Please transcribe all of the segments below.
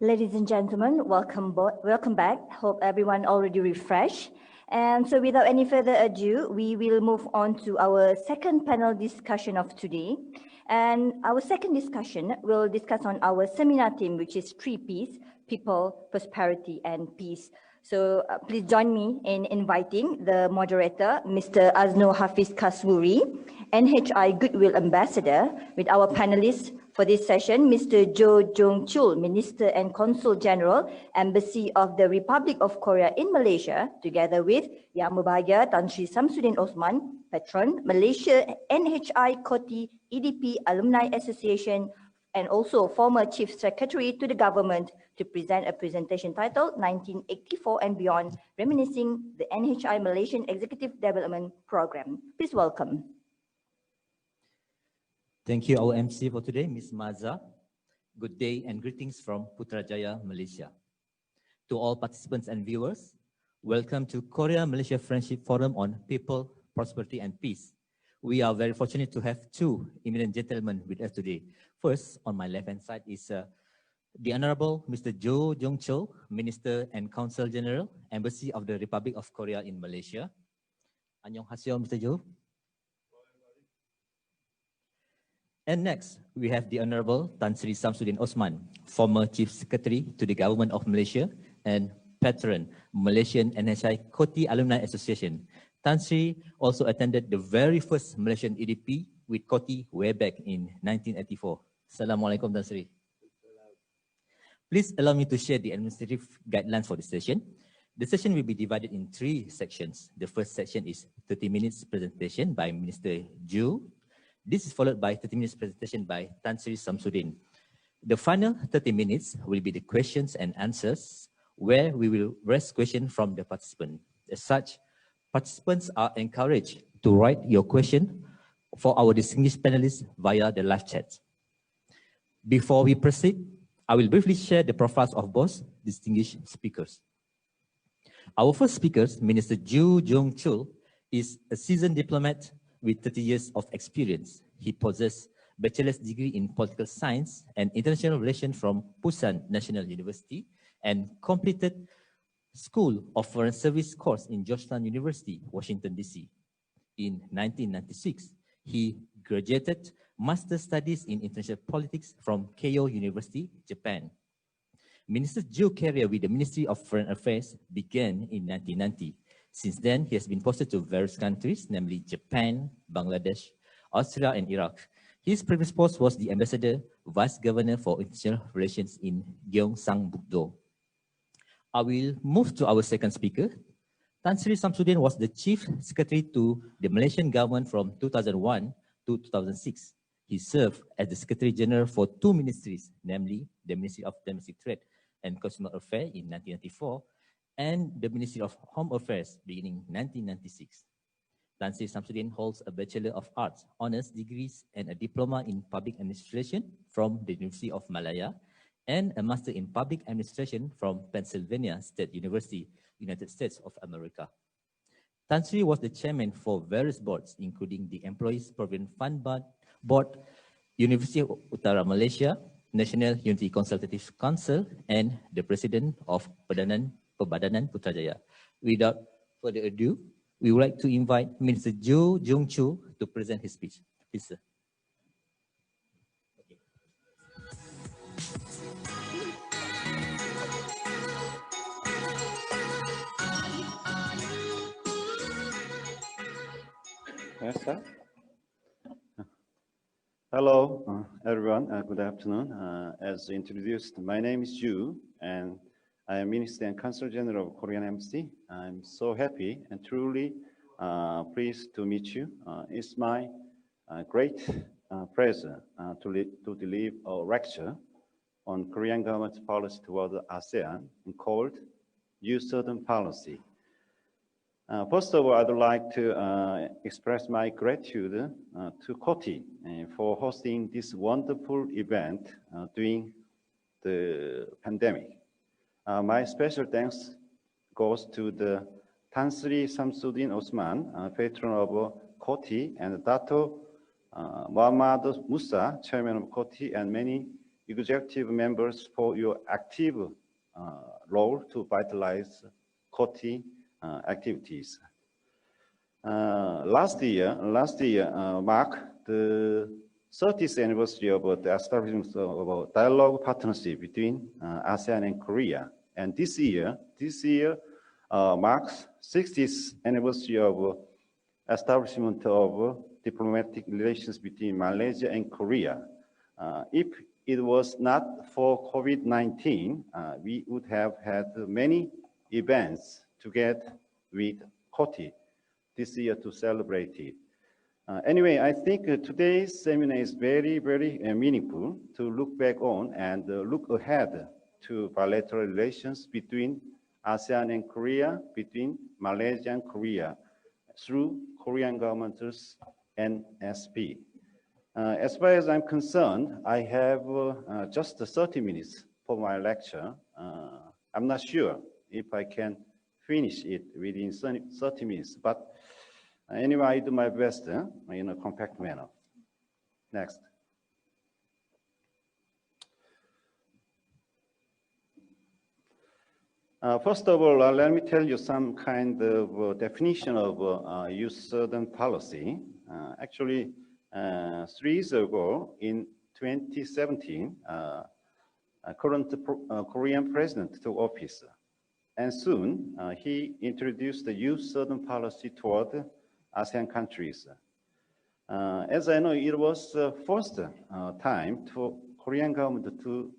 Ladies and gentlemen, welcome back. Hope everyone already refreshed. And so without any further ado, we will move on to our second panel discussion of today. And our second discussion will discuss on our seminar theme, which is 3 Ps: people, prosperity, and peace. So please join me in inviting the moderator, Mr. Aznur Hafeez Kaswuri, NHI Goodwill Ambassador, with our panelists for this session, Mr. Joong-Chul, Minister and Consul General, Embassy of the Republic of Korea in Malaysia, together with Yang Berbahagia Tan Sri Samsudin Osman, Patron, Malaysia NHI COTI EDP Alumni Association, and also former Chief Secretary to the government, to present a presentation titled 1984 and Beyond, Reminiscing the NHI Malaysian Executive Development Program. Please welcome. Thank you, our MC for today, Ms. Maza. Good day and greetings from Putrajaya, Malaysia. To all participants and viewers, welcome to Korea-Malaysia Friendship Forum on People, Prosperity and Peace. We are very fortunate to have two eminent gentlemen with us today. First, on my left-hand side is the Honorable Mr. Joong-Chul, Minister and Consul General, Embassy of the Republic of Korea in Malaysia. Annyeonghaseyo, Mr. Jo. And next, we have the Honorable Tan Sri Samsudin Osman, former Chief Secretary to the Government of Malaysia and Patron, Malaysian NHI COTI Alumni Association. Tan Sri also attended the very first Malaysian EDP with COTI way back in 1984. Assalamualaikum, Tan Sri. Please allow me to share the administrative guidelines for the session. The session will be divided in 3 sections. The first section is 30 minutes presentation by Minister Ju. This is followed by 30 minutes presentation by Tan Sri Samsudin. The final 30 minutes will be the questions and answers, where we will raise questions from the participant. As such, participants are encouraged to write your question for our distinguished panelists via the live chat. Before we proceed, I will briefly share the profiles of both distinguished speakers. Our first speaker, Minister Joong-Chul, is a seasoned diplomat with 30 years of experience. He possesses a bachelor's degree in political science and international relations from Pusan National University and completed School of Foreign Service course in Georgetown University, Washington, D.C. In 1996, he graduated Master's Studies in International Politics from Keio University, Japan. Minister Jo's career with the Ministry of Foreign Affairs began in 1990. Since then, he has been posted to various countries, namely Japan, Bangladesh, Australia, and Iraq. His previous post was the Ambassador, Vice Governor for International Relations in Gyeongsang-Bukdo. I will move to our second speaker. Tan Sri Samsudin was the Chief Secretary to the Malaysian government from 2001 to 2006. He served as the Secretary General for 2 ministries, namely the Ministry of Domestic Trade and Consumer Affairs in 1994 and the Ministry of Home Affairs beginning 1996. Tan Sri Samsudin holds a Bachelor of Arts honors degrees and a diploma in public administration from the University of Malaya and a Master in Public Administration from Pennsylvania State University, United States of America. Tan Sri was the chairman for various boards, including the Employees Provident Fund Board, University of Utara Malaysia, National Unity Consultative Council, and the president of Pembadanan Putrajaya. Without further ado, we would like to invite Minister Joong-Chul to present his speech. Please, sir. Yes, sir. Hello, everyone. Good afternoon. As introduced, my name is Ju, and I am Minister and Consul General of Korean Embassy. I'm so happy and truly pleased to meet you. It's my great pleasure to deliver a lecture on Korean government's policy toward ASEAN called U-Southern Policy. First of all, I'd like to express my gratitude to COTI for hosting this wonderful event during the pandemic. My special thanks goes to the Tan Sri Samsudin Osman, patron of COTI, and Dato Muhammad Musa, chairman of COTI, and many executive members for your active role to vitalize COTI activities. Last year marked the 30th anniversary of the establishment of a dialogue partnership between ASEAN and Korea. And this year marks 60th anniversary of establishment of diplomatic relations between Malaysia and Korea. If it was not for COVID-19, we would have had many events together with COTI this year to celebrate it. Anyway, I think today's seminar is very, very meaningful to look back on and look ahead to bilateral relations between ASEAN and Korea, between Malaysia and Korea, through Korean government's NSP. As far as I'm concerned, I have just 30 minutes for my lecture. I'm not sure if I can finish it within 30 minutes, but anyway, I do my best in a compact manner. Next. First of all, let me tell you some kind of definition of youth southern policy. Actually, 3 years ago, in 2017, current Korean president took office. And soon, he introduced the youth southern policy toward ASEAN countries. As I know, it was the first time for Korean government to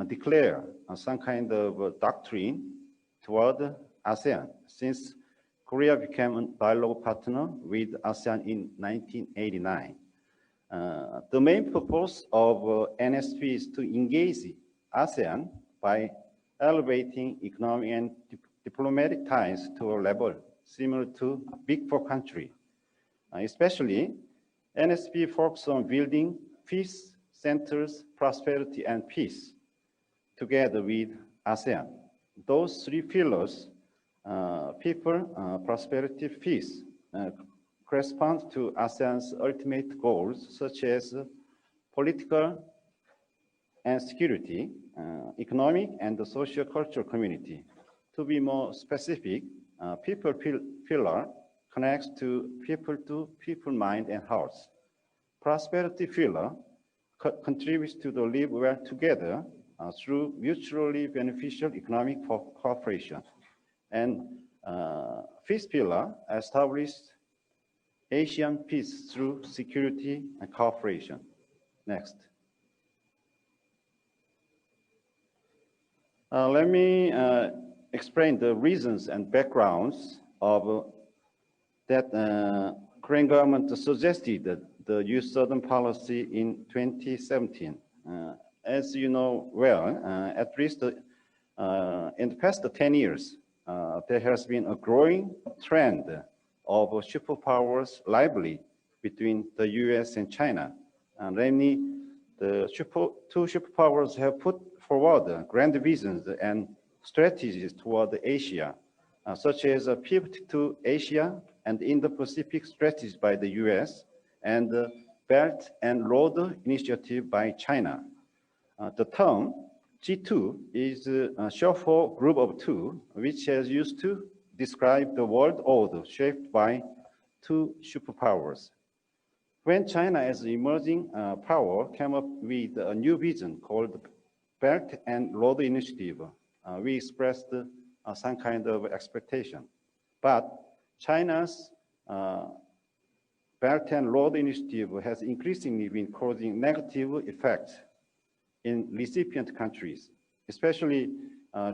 declare some kind of doctrine toward ASEAN, since Korea became a dialogue partner with ASEAN in 1989. The main purpose of NSP is to engage ASEAN by elevating economic and diplomatic ties to a level similar to Big Four country. Especially, NSP focuses on building peace centers, prosperity, and peace together with ASEAN. Those 3 pillars, people, prosperity, peace, correspond to ASEAN's ultimate goals, such as political and security, economic and the socio-cultural community. To be more specific, people pillar connects to people mind and hearts. Prosperity pillar contributes to the live well together through mutually beneficial economic cooperation. And peace pillar established Asian peace through security and cooperation. Next. Let me explain the reasons and backgrounds of that Korean government suggested the youth southern policy in 2017. As you know well, at least in the past 10 years, there has been a growing trend of superpowers rivalry between the US and China. And namely, the two superpowers have put forward grand visions and strategies toward Asia, such as a pivot to Asia and Indo-Pacific strategies by the US, and the Belt and Road Initiative by China. The term G2 is short for Group of Two, which is used to describe the world order shaped by 2 superpowers. When China as an emerging power came up with a new vision called Belt and Road Initiative, we expressed some kind of expectation. But China's Belt and Road Initiative has increasingly been causing negative effects in recipient countries, especially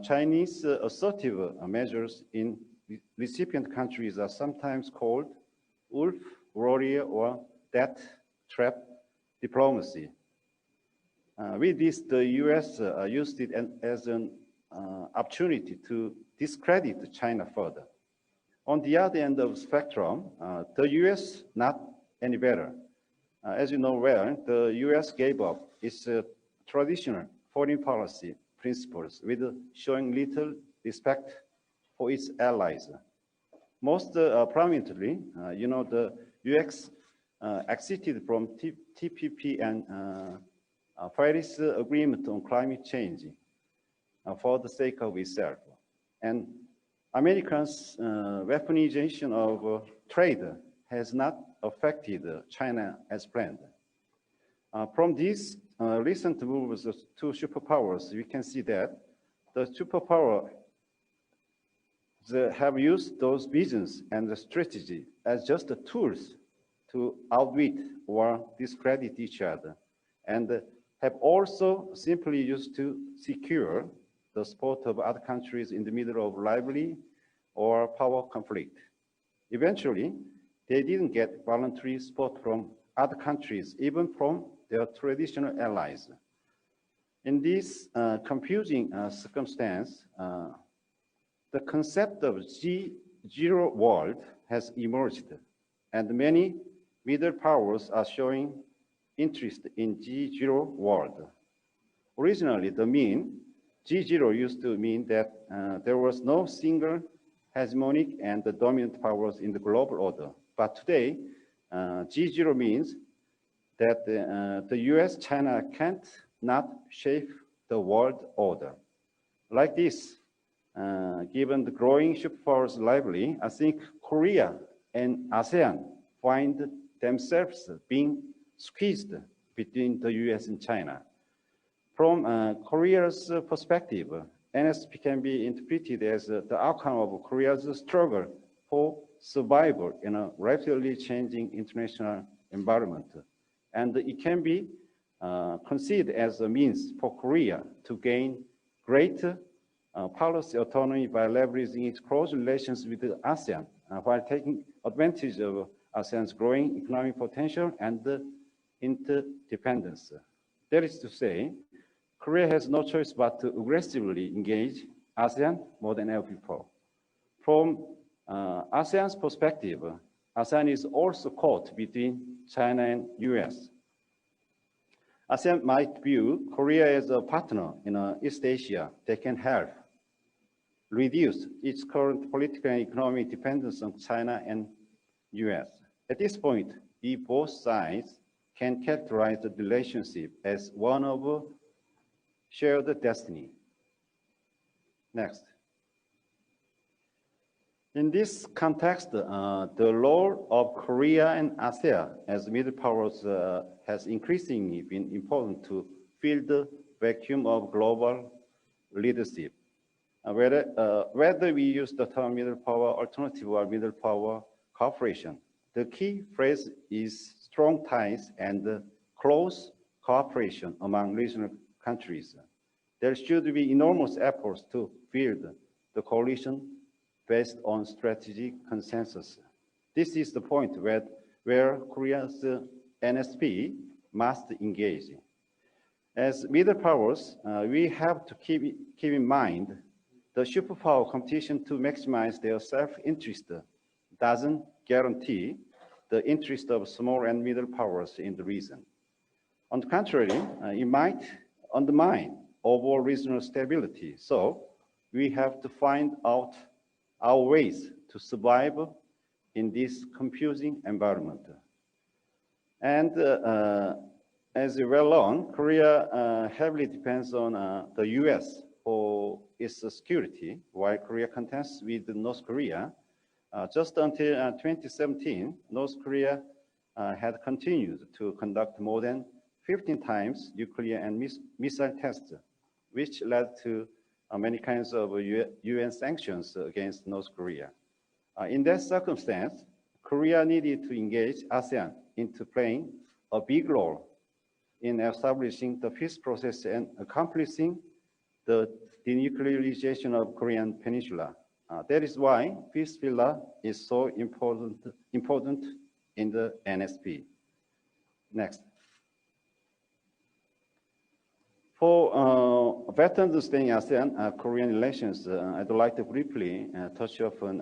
Chinese assertive measures in recipient countries are sometimes called wolf warrior or death trap diplomacy. With this, the US used it as an opportunity to discredit China further. On the other end of the spectrum, the US not any better. As you know well, the US gave up its traditional foreign policy principles with showing little respect for its allies. Most prominently, you know, the US exited from TPP and Paris Agreement on climate change for the sake of itself. And Americans' weaponization of trade has not affected China as planned. From these recent moves to superpowers, we can see that the superpower have used those visions and the strategy as just the tools to outwit or discredit each other, and have also simply used to secure the support of other countries in the middle of lively or power conflict. Eventually, they didn't get voluntary support from other countries, even from their traditional allies. In this confusing circumstance, the concept of G0 world has emerged, and many middle powers are showing interest in G0 world. Originally, the mean G0 used to mean that there was no single hegemonic and the dominant powers in the global order. But today, G0 means that the US, China can't not shape the world order. Like this, given the growing superpowers lively, I think Korea and ASEAN find themselves being squeezed between the US and China. From Korea's perspective, NSP can be interpreted as the outcome of Korea's struggle for survival in a rapidly changing international environment. And it can be considered as a means for Korea to gain greater policy autonomy by leveraging its close relations with the ASEAN, while taking advantage of ASEAN's growing economic potential and interdependence. That is to say, Korea has no choice but to aggressively engage ASEAN more than ever before. From ASEAN's perspective, ASEAN is also caught between China and US. ASEAN might view Korea as a partner in East Asia that can help reduce its current political and economic dependence on China and US. At this point, both sides can characterize the relationship as one of shared destiny. Next. In this context, the role of Korea and ASEAN as middle powers has increasingly been important to fill the vacuum of global leadership. Whether we use the term middle power alternative or middle power cooperation, the key phrase is strong ties and close cooperation among regional countries. There should be enormous efforts to build the coalition based on strategic consensus. This is the point where Korea's NSP must engage. As middle powers, we have to keep in mind the superpower competition to maximize their self-interest doesn't guarantee the interest of small and middle powers in the region. On the contrary, it might undermine overall regional stability. So we have to find out our ways to survive in this confusing environment. And as you well know, Korea heavily depends on the US for its security, while Korea contests with North Korea. Just until 2017, North Korea had continued to conduct more than 15 times nuclear and missile tests, which led to many kinds of UN sanctions against North Korea. In that circumstance, Korea needed to engage ASEAN into playing a big role in establishing the peace process and accomplishing the denuclearization of Korean Peninsula. That is why peace pillar is so important in the NSP. Next. For better understanding ASEAN Korean relations, I'd like to briefly touch upon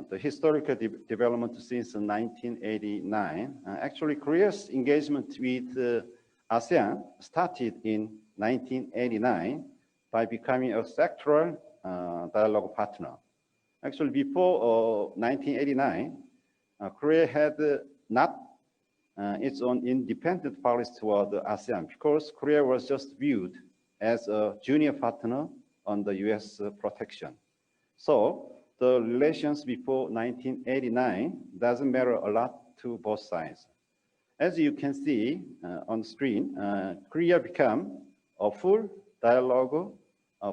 the historical development since 1989. Actually, Korea's engagement with ASEAN started in 1989 by becoming a sectoral dialogue partner. Actually, before 1989, Korea had not its own independent policy toward the ASEAN because Korea was just viewed as a junior partner under US protection. So the relations before 1989 doesn't matter a lot to both sides. As you can see on screen, Korea became a full dialogue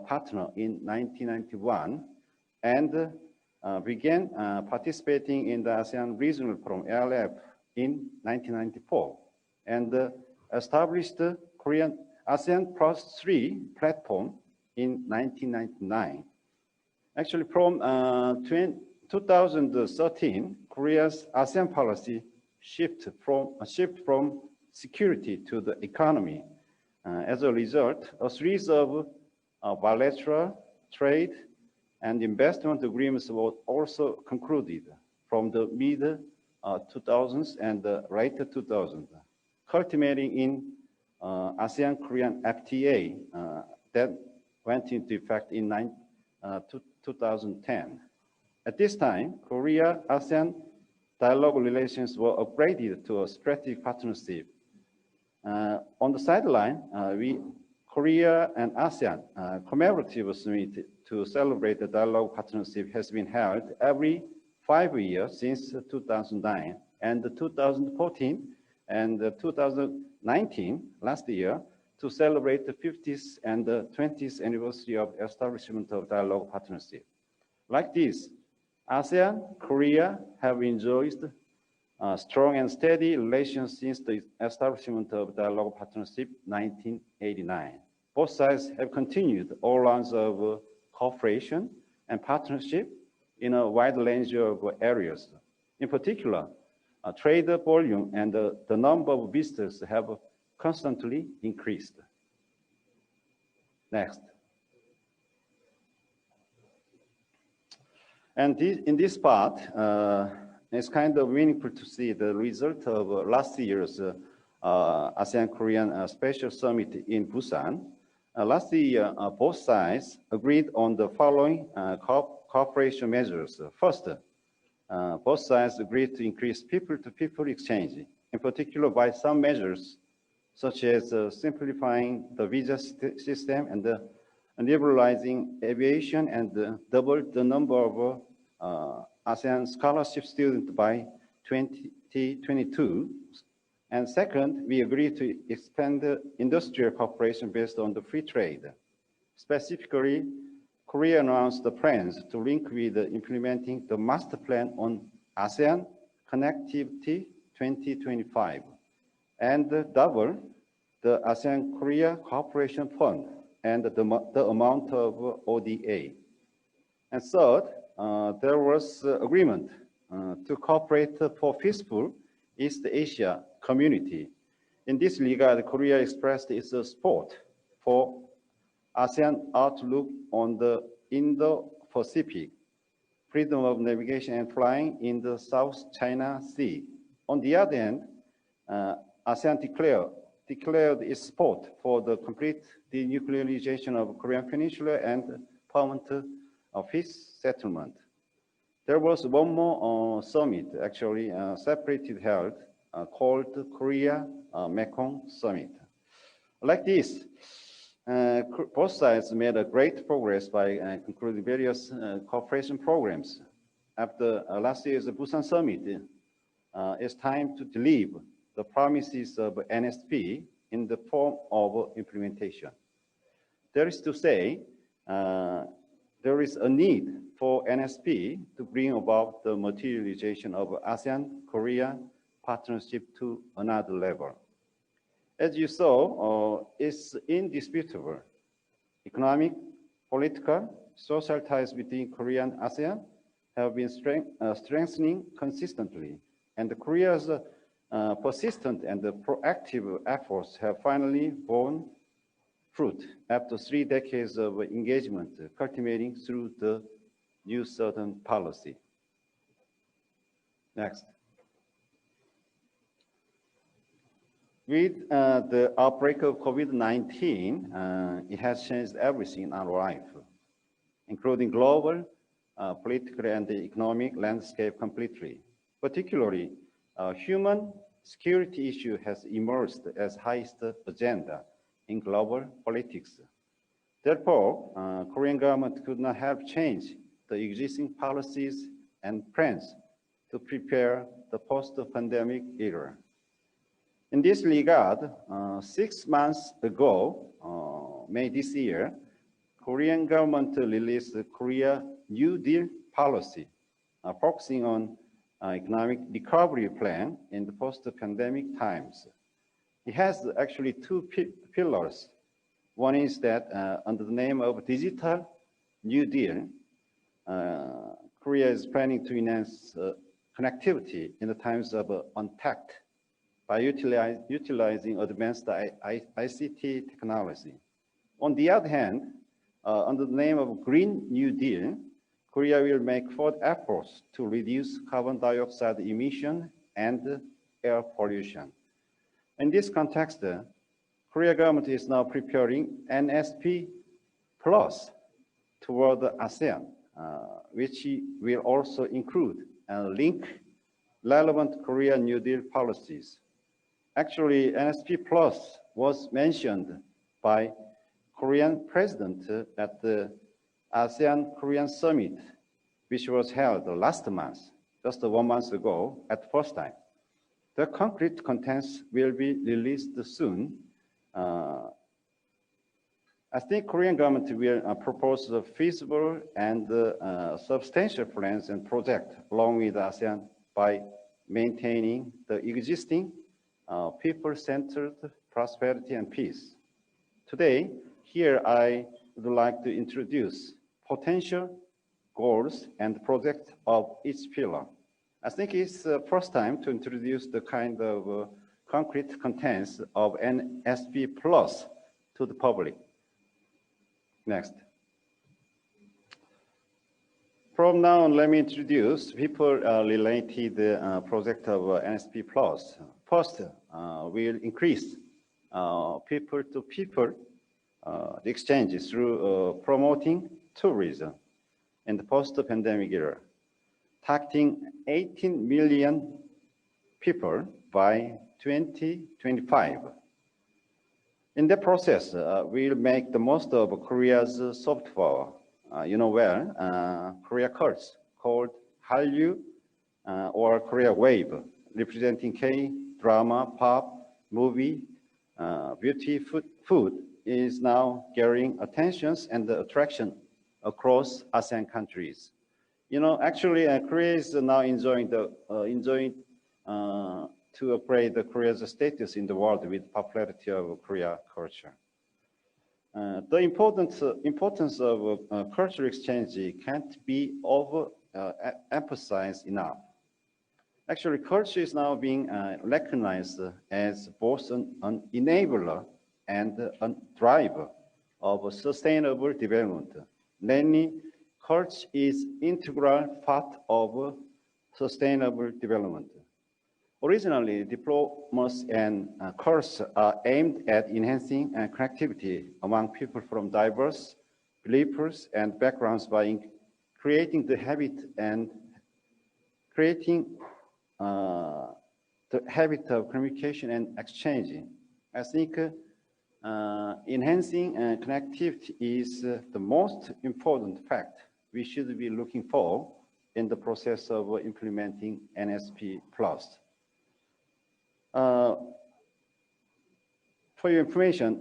partner in 1991 and began participating in the ASEAN Regional Forum ALF in 1994 and established the Korean ASEAN Plus 3 platform in 1999. Actually, from 2013, Korea's ASEAN policy shift from security to the economy. As a result, a series of bilateral trade and investment agreements were also concluded from the mid-2000s and late 2000s, culminating in ASEAN-Korean FTA that went into effect in 2010. At this time, Korea-ASEAN dialogue relations were upgraded to a strategic partnership. On the sideline, Korea and ASEAN commemorative summit to celebrate the dialogue partnership has been held every 5 years since 2009, and 2014 and 2019, last year, to celebrate the 50th and 20th anniversary of establishment of dialogue partnership. Like this, ASEAN, Korea have enjoyed strong and steady relations since the establishment of dialogue partnership 1989. Both sides have continued all rounds of cooperation and partnership in a wide range of areas. In particular, trade volume and the number of visitors have constantly increased. Next. And in this part, it's kind of meaningful to see the result of last year's ASEAN-Korean Special Summit in Busan. Last year, both sides agreed on the following cooperation measures. First, both sides agreed to increase people-to-people exchange, in particular by some measures, such as simplifying the visa system and liberalizing aviation and double the number of ASEAN scholarship students by 2022. And second, we agreed to expand the industrial cooperation based on the free trade. Specifically, Korea announced the plans to link with implementing the master plan on ASEAN Connectivity 2025 and double the ASEAN-Korea Cooperation Fund and the amount of ODA. And third, there was agreement to cooperate for peaceful East Asia community. In this regard, Korea expressed its support for ASEAN outlook on the Indo-Pacific, freedom of navigation and flying in the South China Sea. On the other hand, ASEAN declared its support for the complete denuclearization of Korean Peninsula and permanent peace settlement. There was one more summit, actually separated held, called Korea-Mekong Summit. Like this, both sides made a great progress by concluding various cooperation programs. After last year's Busan Summit, it's time to deliver the promises of NSP in the form of implementation. That is to say, there is a need for NSP to bring about the materialization of ASEAN-Korea partnership to another level. As you saw, it's indisputable. Economic, political, social ties between Korea and ASEAN have been strengthening consistently, and Korea's persistent and proactive efforts have finally borne fruit after 3 decades of engagement, culminating through the New Southern Policy. Next. With the outbreak of COVID-19, it has changed everything in our life, including global, political, and the economic landscape completely. Particularly, human security issue has emerged as highest agenda in global politics. Therefore, Korean government could not help change the existing policies and plans to prepare the post-pandemic era. In this regard, 6 months ago, May this year, Korean government released the Korea New Deal policy, focusing on economic recovery plan in the post-pandemic times. It has actually two pillars. One is that under the name of Digital New Deal, Korea is planning to enhance connectivity in the times of untact by utilizing advanced ICT technology. On the other hand, under the name of Green New Deal, Korea will make further efforts to reduce carbon dioxide emission and air pollution. In this context, Korea government is now preparing NSP Plus toward the ASEAN, which will also include and link relevant Korea New Deal policies. Actually, NSP Plus was mentioned by Korean president at the ASEAN-Korean Summit, which was held last month, just 1 month ago, at first time. The concrete contents will be released soon. I think Korean government will propose the feasible and substantial plans and projects along with ASEAN by maintaining the existing people-centered prosperity and peace. Today, here I would like to introduce potential goals and projects of each pillar. I think it's the first time to introduce the kind of concrete contents of NSP Plus to the public. Next. From now on, let me introduce people-related project of NSP Plus. First, we'll increase people-to-people exchanges through promoting tourism in the post-pandemic era, targeting 18 million people by 2025. In the process, we'll make the most of Korea's soft power. You know where Korea cults called Hallyu or Korea Wave, representing K-drama, pop, movie, beauty, food is now gathering attentions and attraction across ASEAN countries. You know, actually, Korea is now enjoying to upgrade Korea's status in the world with popularity of Korea culture. The importance of cultural exchange can't be emphasized enough. Actually, culture is now being recognized as both an enabler and a driver of sustainable development. Namely, culture is integral part of sustainable development. Originally, diplomas and courses are aimed at enhancing connectivity among people from diverse beliefs and backgrounds by creating the habit of communication and exchange. I think enhancing connectivity is the most important fact we should be looking for in the process of implementing NSP Plus. For your information,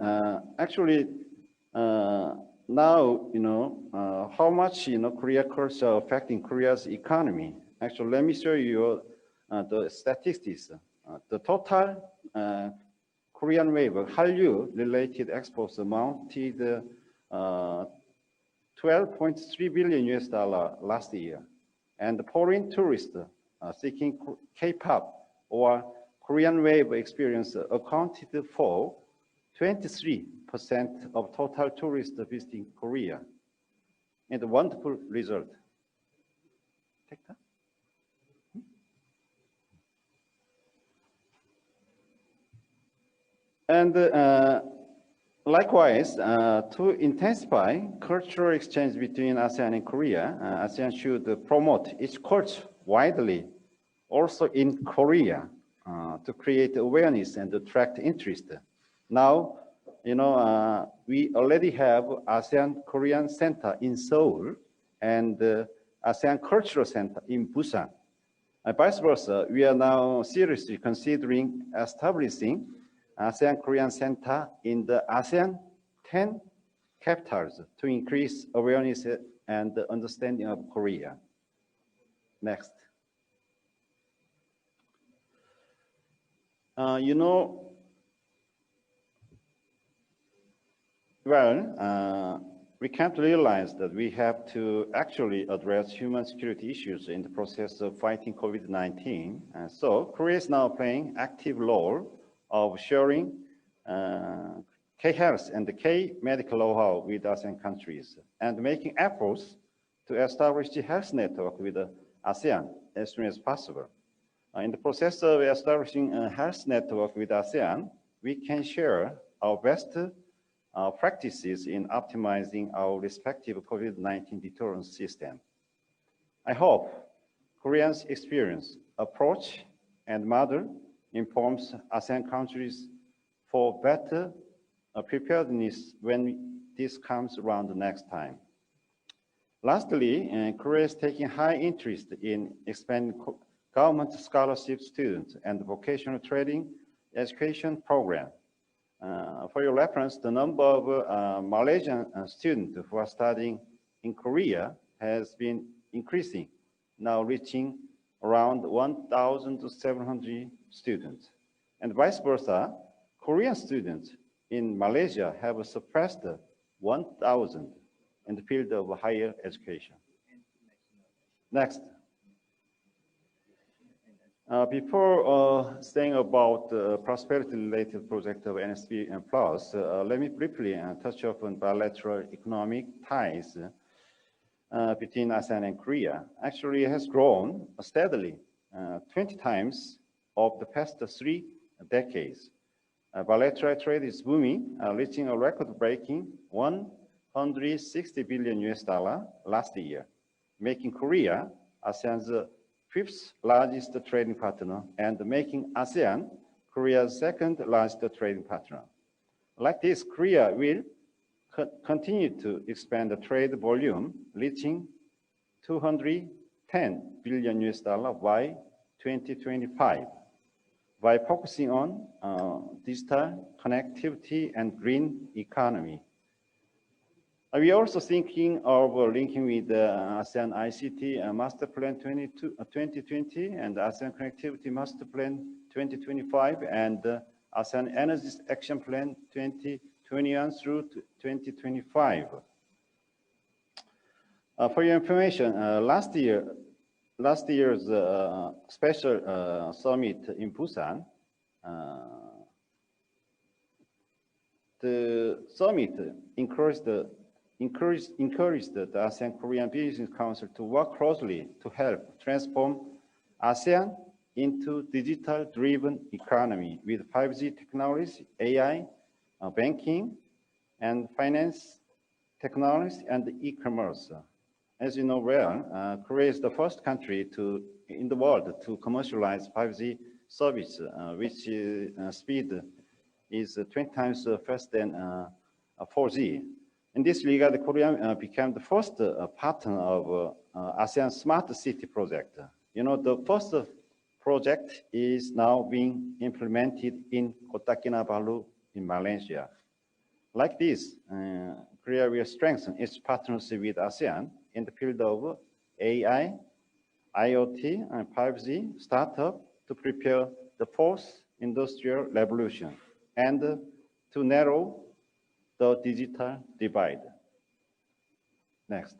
actually, now, how much, Korea culture are affecting Korea's economy. Actually, let me show you the statistics. The total Korean Wave Hallyu related exports amounted $12.3 billion last year. And the foreign tourists seeking K-pop or Korean Wave experience accounted for 23% of total tourists visiting Korea. And a wonderful result. Take that. And likewise, to intensify cultural exchange between ASEAN and Korea, ASEAN should promote its culture widely, also in Korea. to create awareness and attract interest. Now, we already have ASEAN Korean Center in Seoul and ASEAN Cultural Center in Busan. And vice versa, we are now seriously considering establishing ASEAN Korean Center in the ASEAN 10 capitals to increase awareness and understanding of Korea. Next. We can't realize that we have to actually address human security issues in the process of fighting COVID-19. So Korea is now playing active role of sharing K-health and the K-medical know-how with ASEAN countries and making efforts to establish the health network with ASEAN as soon as possible. In the process of establishing a health network with ASEAN, we can share our best practices in optimizing our respective COVID-19 deterrence system. I hope Koreans' experience, approach, and model informs ASEAN countries for better preparedness when this comes around the next time. Lastly, Korea is taking high interest in expanding government scholarship students and vocational training education program. For your reference, the number of Malaysian students who are studying in Korea has been increasing, now reaching around 1,700 students. And vice versa, Korean students in Malaysia have surpassed 1,000 in the field of higher education. Next. Before saying about the prosperity-related project of NSP and Plus, let me briefly touch upon bilateral economic ties between ASEAN and Korea. Actually, it has grown steadily 20 times of the past 3 decades. Bilateral trade is booming, reaching a record-breaking $160 billion last year, making Korea ASEAN's 5th largest trading partner and making ASEAN Korea's 2nd largest trading partner. Like this, Korea will continue to expand the trade volume, reaching $210 billion by 2025 by focusing on digital connectivity and green economy. We are also thinking of linking with the ASEAN ICT Master Plan 2020 and ASEAN Connectivity Master Plan 2025 and ASEAN Energy Action Plan 2021 through 2025. For your information, last year's special summit in Busan, the summit encouraged the ASEAN Korean Business Council to work closely to help transform ASEAN into digital-driven economy with 5G technology, AI, banking, and finance technology, and e-commerce. As you know well, Korea is the first country in the world to commercialize 5G service, which speed is 20 times faster than 4G. In this regard, Korea became the first partner of ASEAN Smart City project. The first project is now being implemented in Kota Kinabalu in Malaysia. Like this, Korea will strengthen its partnership with ASEAN in the field of AI, IoT, and 5G startup to prepare the fourth industrial revolution and to narrow the digital divide. Next.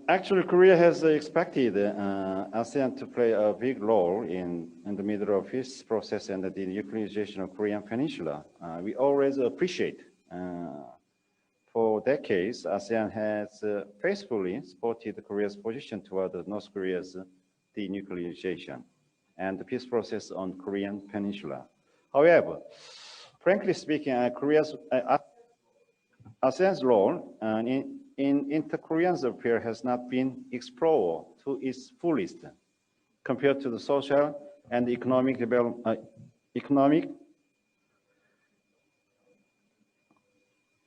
Actually, Korea has expected ASEAN to play a big role in the middle of peace process and the denuclearization of Korean Peninsula. We always appreciate. For decades, ASEAN has faithfully supported Korea's position toward North Korea's denuclearization and the peace process on Korean Peninsula. However, frankly speaking, ASEAN's role in inter-Korean affairs has not been explored to its fullest compared to the social and economic development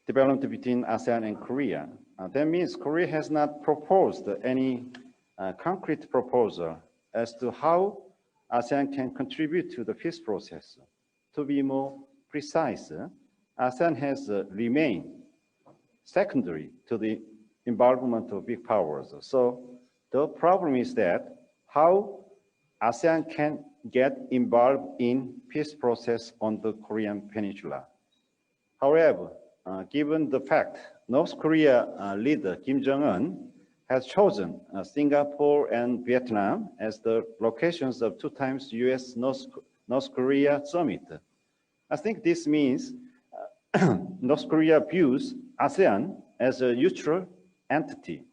between ASEAN and Korea. That means Korea has not proposed any concrete proposal as to how ASEAN can contribute to the peace process. To be more precise, ASEAN has remained secondary to the involvement of big powers. So the problem is that how ASEAN can get involved in peace process on the Korean Peninsula. However, given the fact North Korea leader Kim Jong-un has chosen Singapore and Vietnam as the locations of 2 times US North Korea summit, I think this means North Korea views ASEAN as a neutral entity.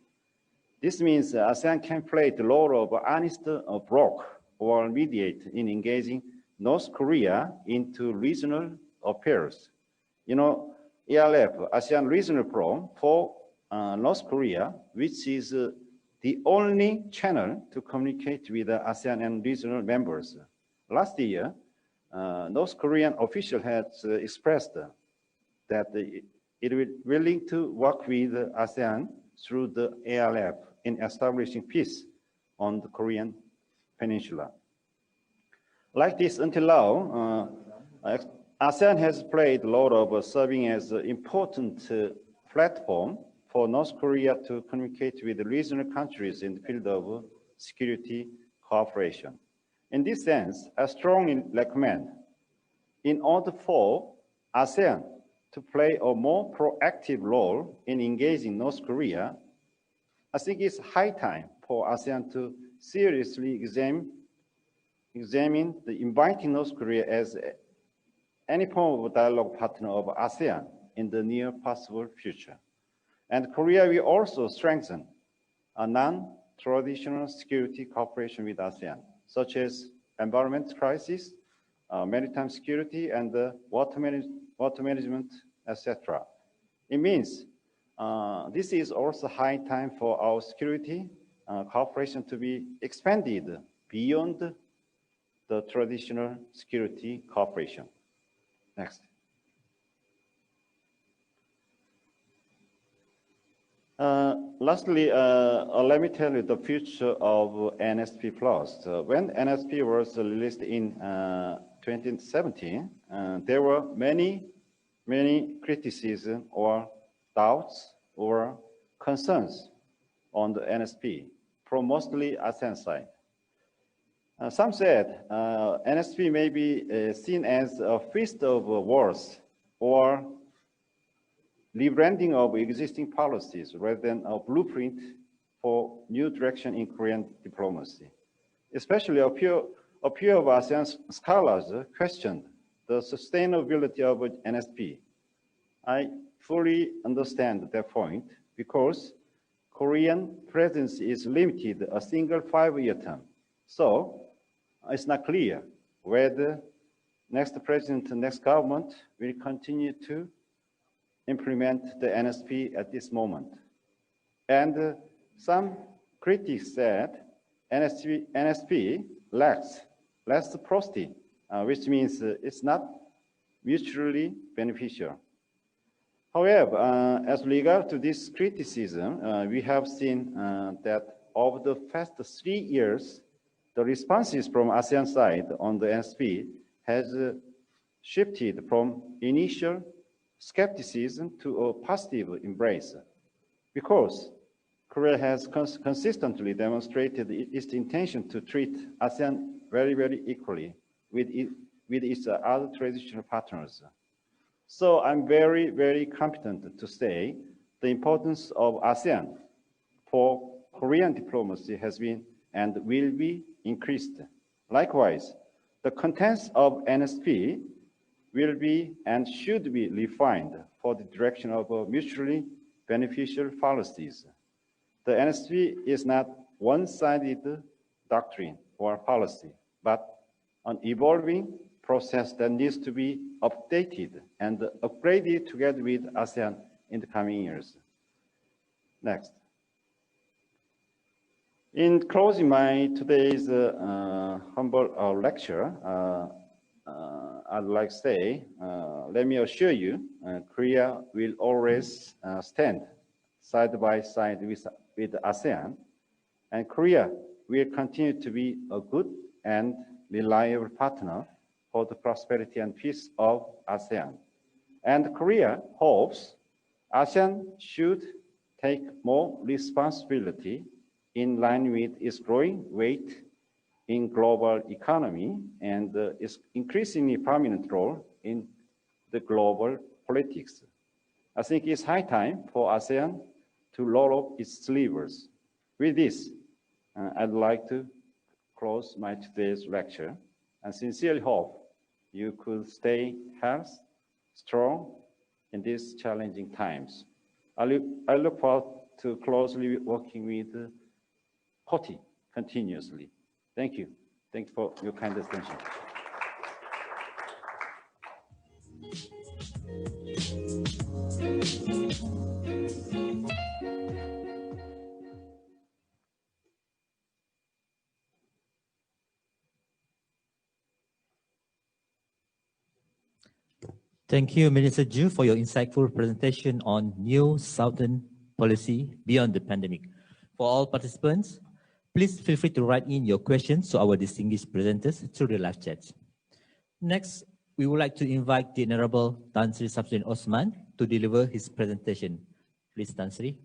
This means ASEAN can play the role of honest broker or mediate in engaging North Korea into regional affairs. You know, ELF, ASEAN Regional Forum for North Korea, which is the only channel to communicate with the ASEAN and regional members. Last year, North Korean official has expressed that it is willing to work with ASEAN through the ALF in establishing peace on the Korean Peninsula. Like this, until now, ASEAN has played a role of serving as an important platform for North Korea to communicate with the regional countries in the field of security cooperation. In this sense, I strongly recommend, in order for ASEAN to play a more proactive role in engaging North Korea, I think it's high time for ASEAN to seriously examine the inviting North Korea as any form of dialogue partner of ASEAN in the near possible future. And Korea will also strengthen a non-traditional security cooperation with ASEAN, such as environment crisis, maritime security, and water management, etc. It means this is also high time for our security cooperation to be expanded beyond the traditional security cooperation. Next. Lastly, let me tell you the future of NSP Plus. When NSP was released in 2017, there were many criticisms or doubts or concerns on the NSP from mostly ASEAN side. Some said NSP may be seen as a feast of wars or rebranding of existing policies rather than a blueprint for new direction in Korean diplomacy. Especially a few of ASEAN scholars questioned the sustainability of NSP. I fully understand that point because Korean presence is limited a single 5-year term. So it's not clear whether next president and next government will continue to implement the NSP at this moment. And some critics said NSP lacks reciprocity, which means it's not mutually beneficial. However, as regard to this criticism, we have seen that over the past 3 years, the responses from ASEAN side on the NSP has shifted from initial skepticism to a positive embrace, because Korea has consistently demonstrated its intention to treat ASEAN very equally with its other traditional partners. So I'm very confident to say the importance of ASEAN for Korean diplomacy has been and will be increased. Likewise, the contents of NSP will be and should be refined for the direction of mutually beneficial policies. The NSP is not one-sided doctrine or policy, but an evolving process that needs to be updated and upgraded together with ASEAN in the coming years. Next. In closing my today's humble lecture, I'd like to say, let me assure you, Korea will always stand side by side with ASEAN, and Korea will continue to be a good and reliable partner for the prosperity and peace of ASEAN. And Korea hopes ASEAN should take more responsibility in line with its growing weight in global economy and its increasingly prominent role in the global politics. I think it's high time for ASEAN to roll up its sleeves. With this, I'd like to close my today's lecture and sincerely hope you could stay healthy, strong in these challenging times. I look forward to closely working with COTI continuously. Thank you. Thank you for your kind attention. Thank you, Minister Ju, for your insightful presentation on new Southern policy beyond the pandemic. For all participants, please feel free to write in your questions to our distinguished presenters through the live chat. Next, we would like to invite the Honorable Tan Sri Samsudin Osman to deliver his presentation. Please, Tan Sri.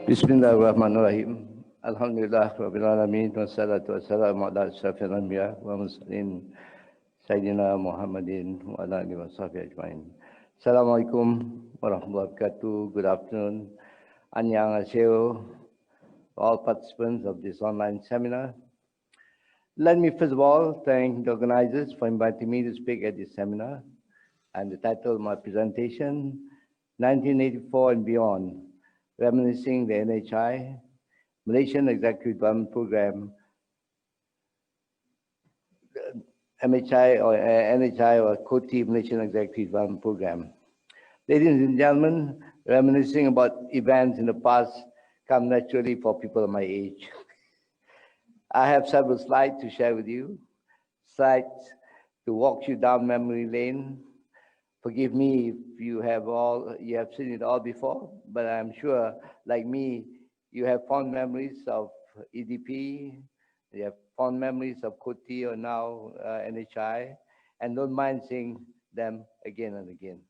Bismillahirrahmanirrahim. Alhamdulillah Rabbil Alamin. Wassalatu wassalamu ala asyrafil anbiya wa mursalin Sayyidina Muhammadin wa ala alihi wa sahbihi ajma'in. Assalamualaikum warahmatullahi wabarakatuh. Good afternoon. Annyeonghaseyo, all participants of this online seminar. Let me first of all thank the organizers for inviting me to speak at this seminar. And the title of my presentation, 1984 and Beyond, Reminiscing the NHI, Malaysian Executive Development Program, MHI or NHI or COTI, Malaysian Executive Development Program. Ladies and gentlemen, reminiscing about events in the past come naturally for people of my age. I have several slides to share with you, slides to walk you down memory lane. Forgive me if you have seen it all before, but I'm sure, like me, you have fond memories of EDP, you have fond memories of COTI or now NHI, and don't mind seeing them again and again.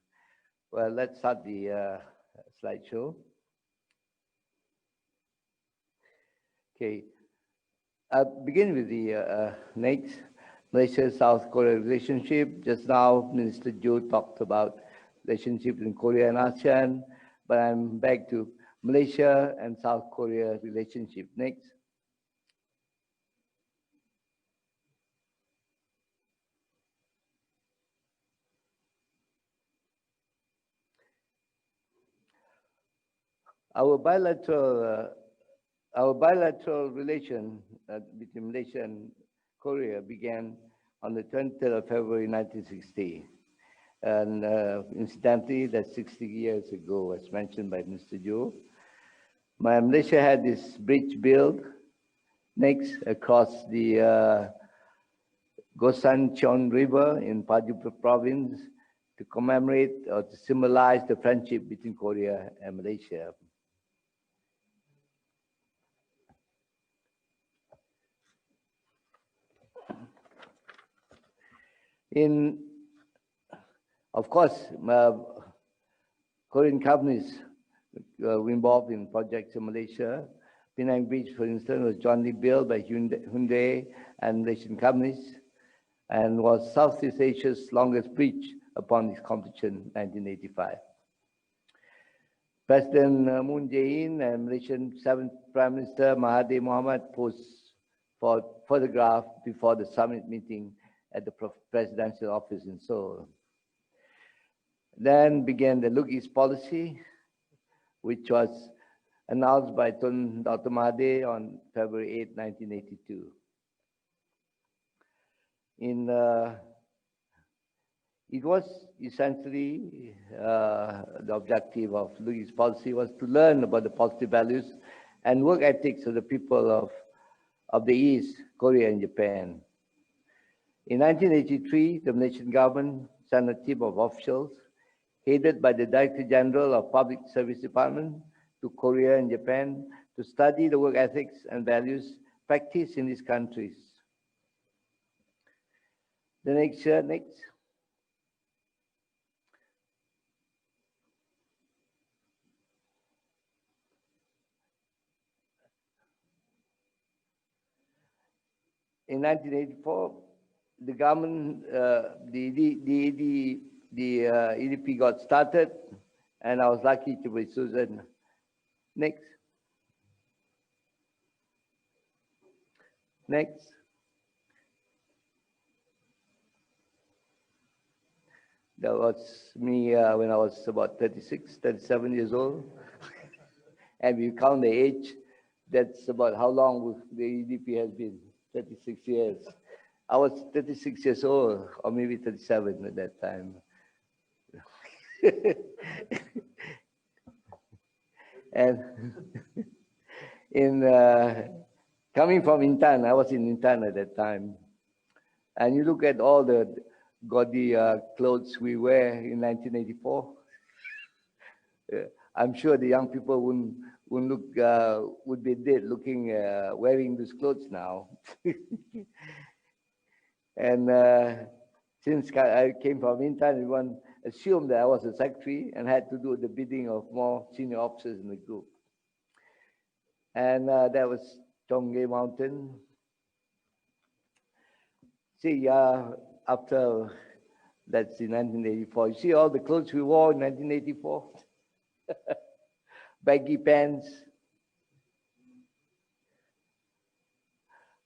Well, let's start the slideshow. Okay, I'll begin with the next. Malaysia-South Korea relationship. Just now, Minister Ju talked about relationship in Korea and ASEAN, but I'm back to Malaysia and South Korea relationship. Next. Our bilateral relation between Malaysia and Korea began on the 23rd of February 1960. And incidentally, that's 60 years ago, as mentioned by Mr. Joe. Malaysia had this bridge built next across the Gosan-Cheon River in Paju province to commemorate or to symbolize the friendship between Korea and Malaysia. Of course, Korean companies were involved in projects in Malaysia. Penang Bridge, for instance, was jointly built by Hyundai and Malaysian companies and was Southeast Asia's longest bridge upon its completion in 1985. President Moon Jae-in and Malaysian 7th Prime Minister Mahathir Mohamad posed for photograph before the summit meeting at the presidential office in Seoul. Then began the Look East policy, which was announced by Dr. Mahathir on February 8, 1982. It was essentially the objective of Look East policy was to learn about the positive values and work ethics of the people of the East, Korea and Japan. In 1983, the Malaysian government sent a team of officials headed by the Director General of Public Service Department to Korea and Japan to study the work ethics and values practiced in these countries. The next year, next. In 1984, the government, the EDP got started, and I was lucky to be chosen. Next. Next. That was me when I was about 36, 37 years old. And we count the age, that's about how long the EDP has been, 36 years. I was 36 years old, or maybe 37 at that time. And coming from Intan, I was in Intan at that time. And you look at all the gaudy clothes we wear in 1984. I'm sure the young people would be dead looking, wearing these clothes now. And since I came from Intan, everyone assumed that I was a secretary and had to do the bidding of more senior officers in the group. And that was Chonggye Mountain. See, after that's in 1984. You see all the clothes we wore in 1984? Baggy pants.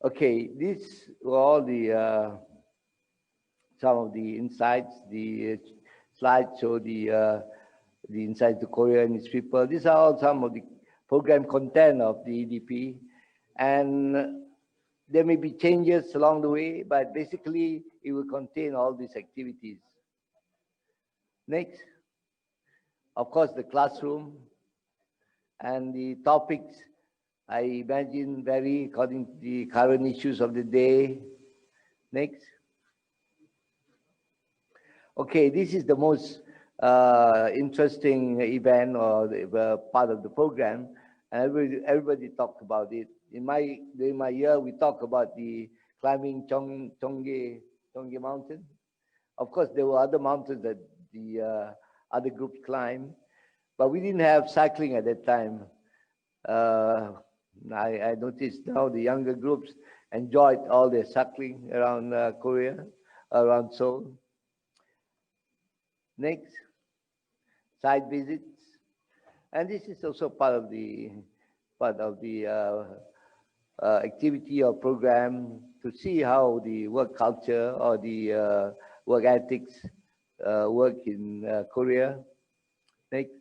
Okay, these were all the some of the insights. The slides show the insights to Korea and its people. These are all some of the program content of the EDP, and there may be changes along the way, but basically it will contain all these activities. Next, of course, the classroom and the topics, I imagine, vary according to the current issues of the day. Next. Okay, this is the most interesting event or the part of the program, and everybody talked about it. During my year, we talked about the climbing Chonggye Mountain. Of course, there were other mountains that the other groups climbed, but we didn't have cycling at that time. I noticed now the younger groups enjoyed all their cycling around Korea, around Seoul. Next, site visits, and this is also part of the activity or program to see how the work culture or the work ethics work in Korea. Next,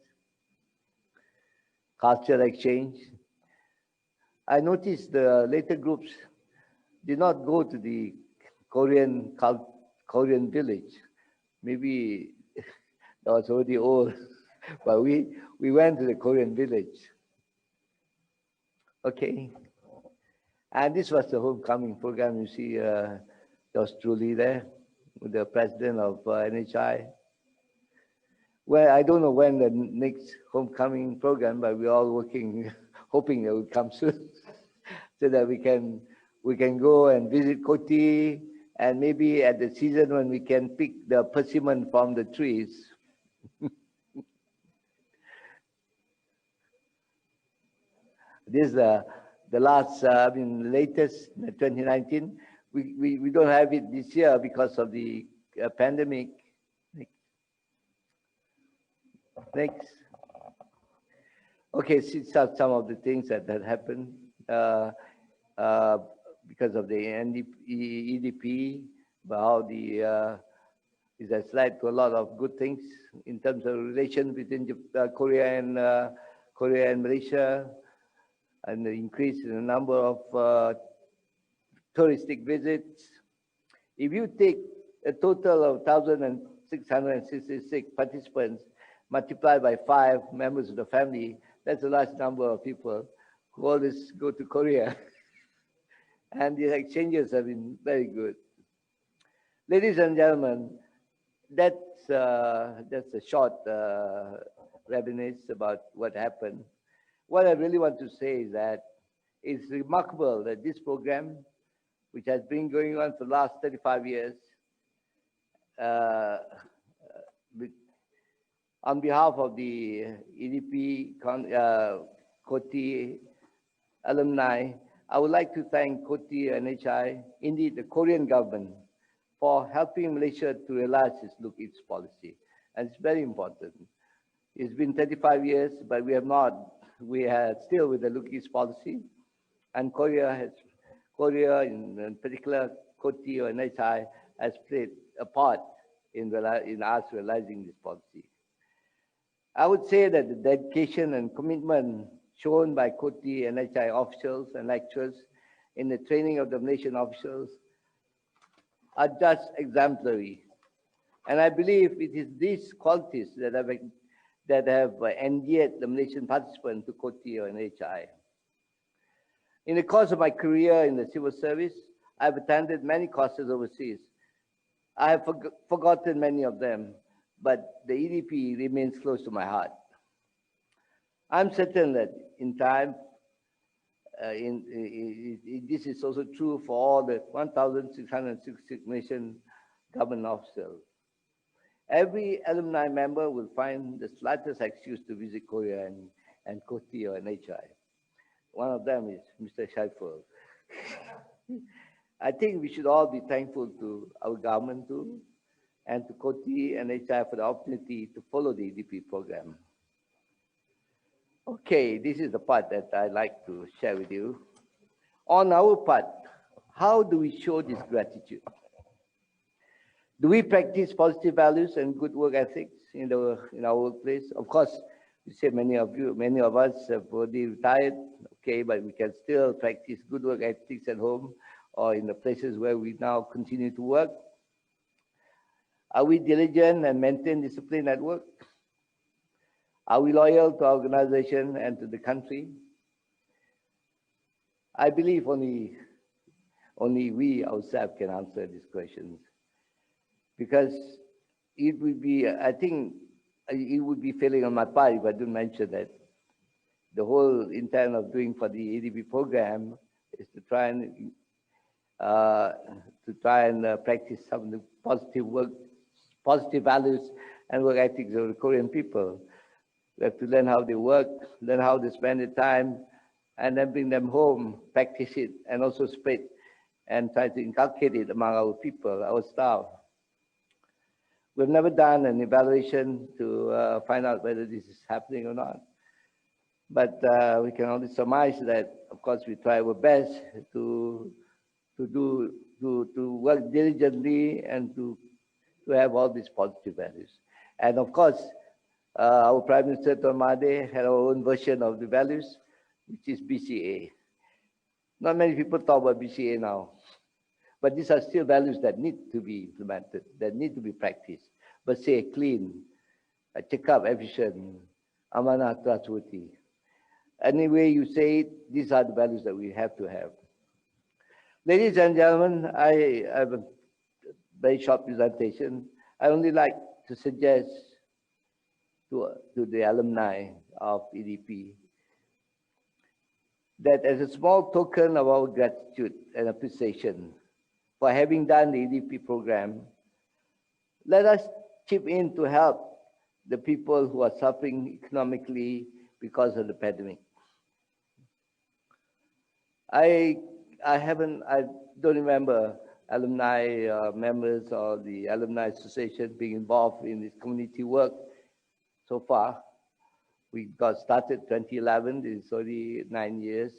cultural exchange. I noticed the later groups did not go to the Korean village. Maybe that was already old, but we went to the Korean village. Okay. And this was the homecoming program. You see, that was truly there with the president of NHI. Well, I don't know when the next homecoming program, but we're all working, hoping it will come soon, so that we can go and visit COTI, and maybe at the season when we can pick the persimmon from the trees. This is the last, latest, 2019. We don't have it this year because of the pandemic. Next. Okay, these are some of the things that happened because of the EDP, but how it has led to a lot of good things in terms of relations between Korea and Malaysia, and the increase in the number of touristic visits. If you take a total of 1,666 participants multiplied by 5 members of the family, that's a large number of people who always go to Korea. And the exchanges have been very good. Ladies and gentlemen, that's a short reminiscence about what happened. What I really want to say is that it's remarkable that this program, which has been going on for the last 35 years, on behalf of the EDP, COTI alumni, I would like to thank COTI and HI, indeed the Korean government, for helping Malaysia to realize its Look East policy. And it's very important. It's been 35 years, but we are still with the Look East policy. And Korea, in particular, COTI and HI, has played a part in us realizing this policy. I would say that the dedication and commitment shown by COTI and HI officials and lecturers in the training of the Malaysian officials are just exemplary. And I believe it is these qualities that have endeared the Malaysian participant to COTI and HI. In the course of my career in the civil service, I've attended many courses overseas. I have forgotten many of them, but the EDP remains close to my heart. I'm certain that in time, this is also true for all the 1,666 Malaysian government officials. Every alumni member will find the slightest excuse to visit Korea and COTI and HI. One of them is Mr. Shaiful. I think we should all be thankful to our government too, and to COTI and HI for the opportunity to follow the EDP program. Okay, this is the part that I'd like to share with you. On our part, how do we show this gratitude? Do we practice positive values and good work ethics in our workplace? Of course, you say many of us have already retired, okay, but we can still practice good work ethics at home or in the places where we now continue to work. Are we diligent and maintain discipline at work? Are we loyal to our organization and to the country? I believe only we ourselves can answer these questions, because it would be, I think, it would be failing on my part if I didn't mention that the whole intent of doing for the EDP program is to try and practice some of the positive values and work ethics of the Korean people. We have to learn how they work, learn how they spend their time, and then bring them home, practice it, and also spread and try to inculcate it among our people, our staff. We've never done an evaluation to find out whether this is happening or not. But we can only surmise that, of course, we try our best to work diligently and to have all these positive values. And of course, our Prime Minister Tuan Mahathir had our own version of the values, which is BCA. Not many people talk about BCA now, but these are still values that need to be implemented, that need to be practiced. But say clean, cakap, efficient, amanah, trustworthy. Any way you say it, these are the values that we have to have. Ladies and gentlemen, I have a very short presentation. I only like to suggest to the alumni of EDP that as a small token of our gratitude and appreciation for having done the EDP program, let us chip in to help the people who are suffering economically because of the pandemic. I don't remember alumni members or the alumni association being involved in this community work so far, We got started 2011. It's already 9 years.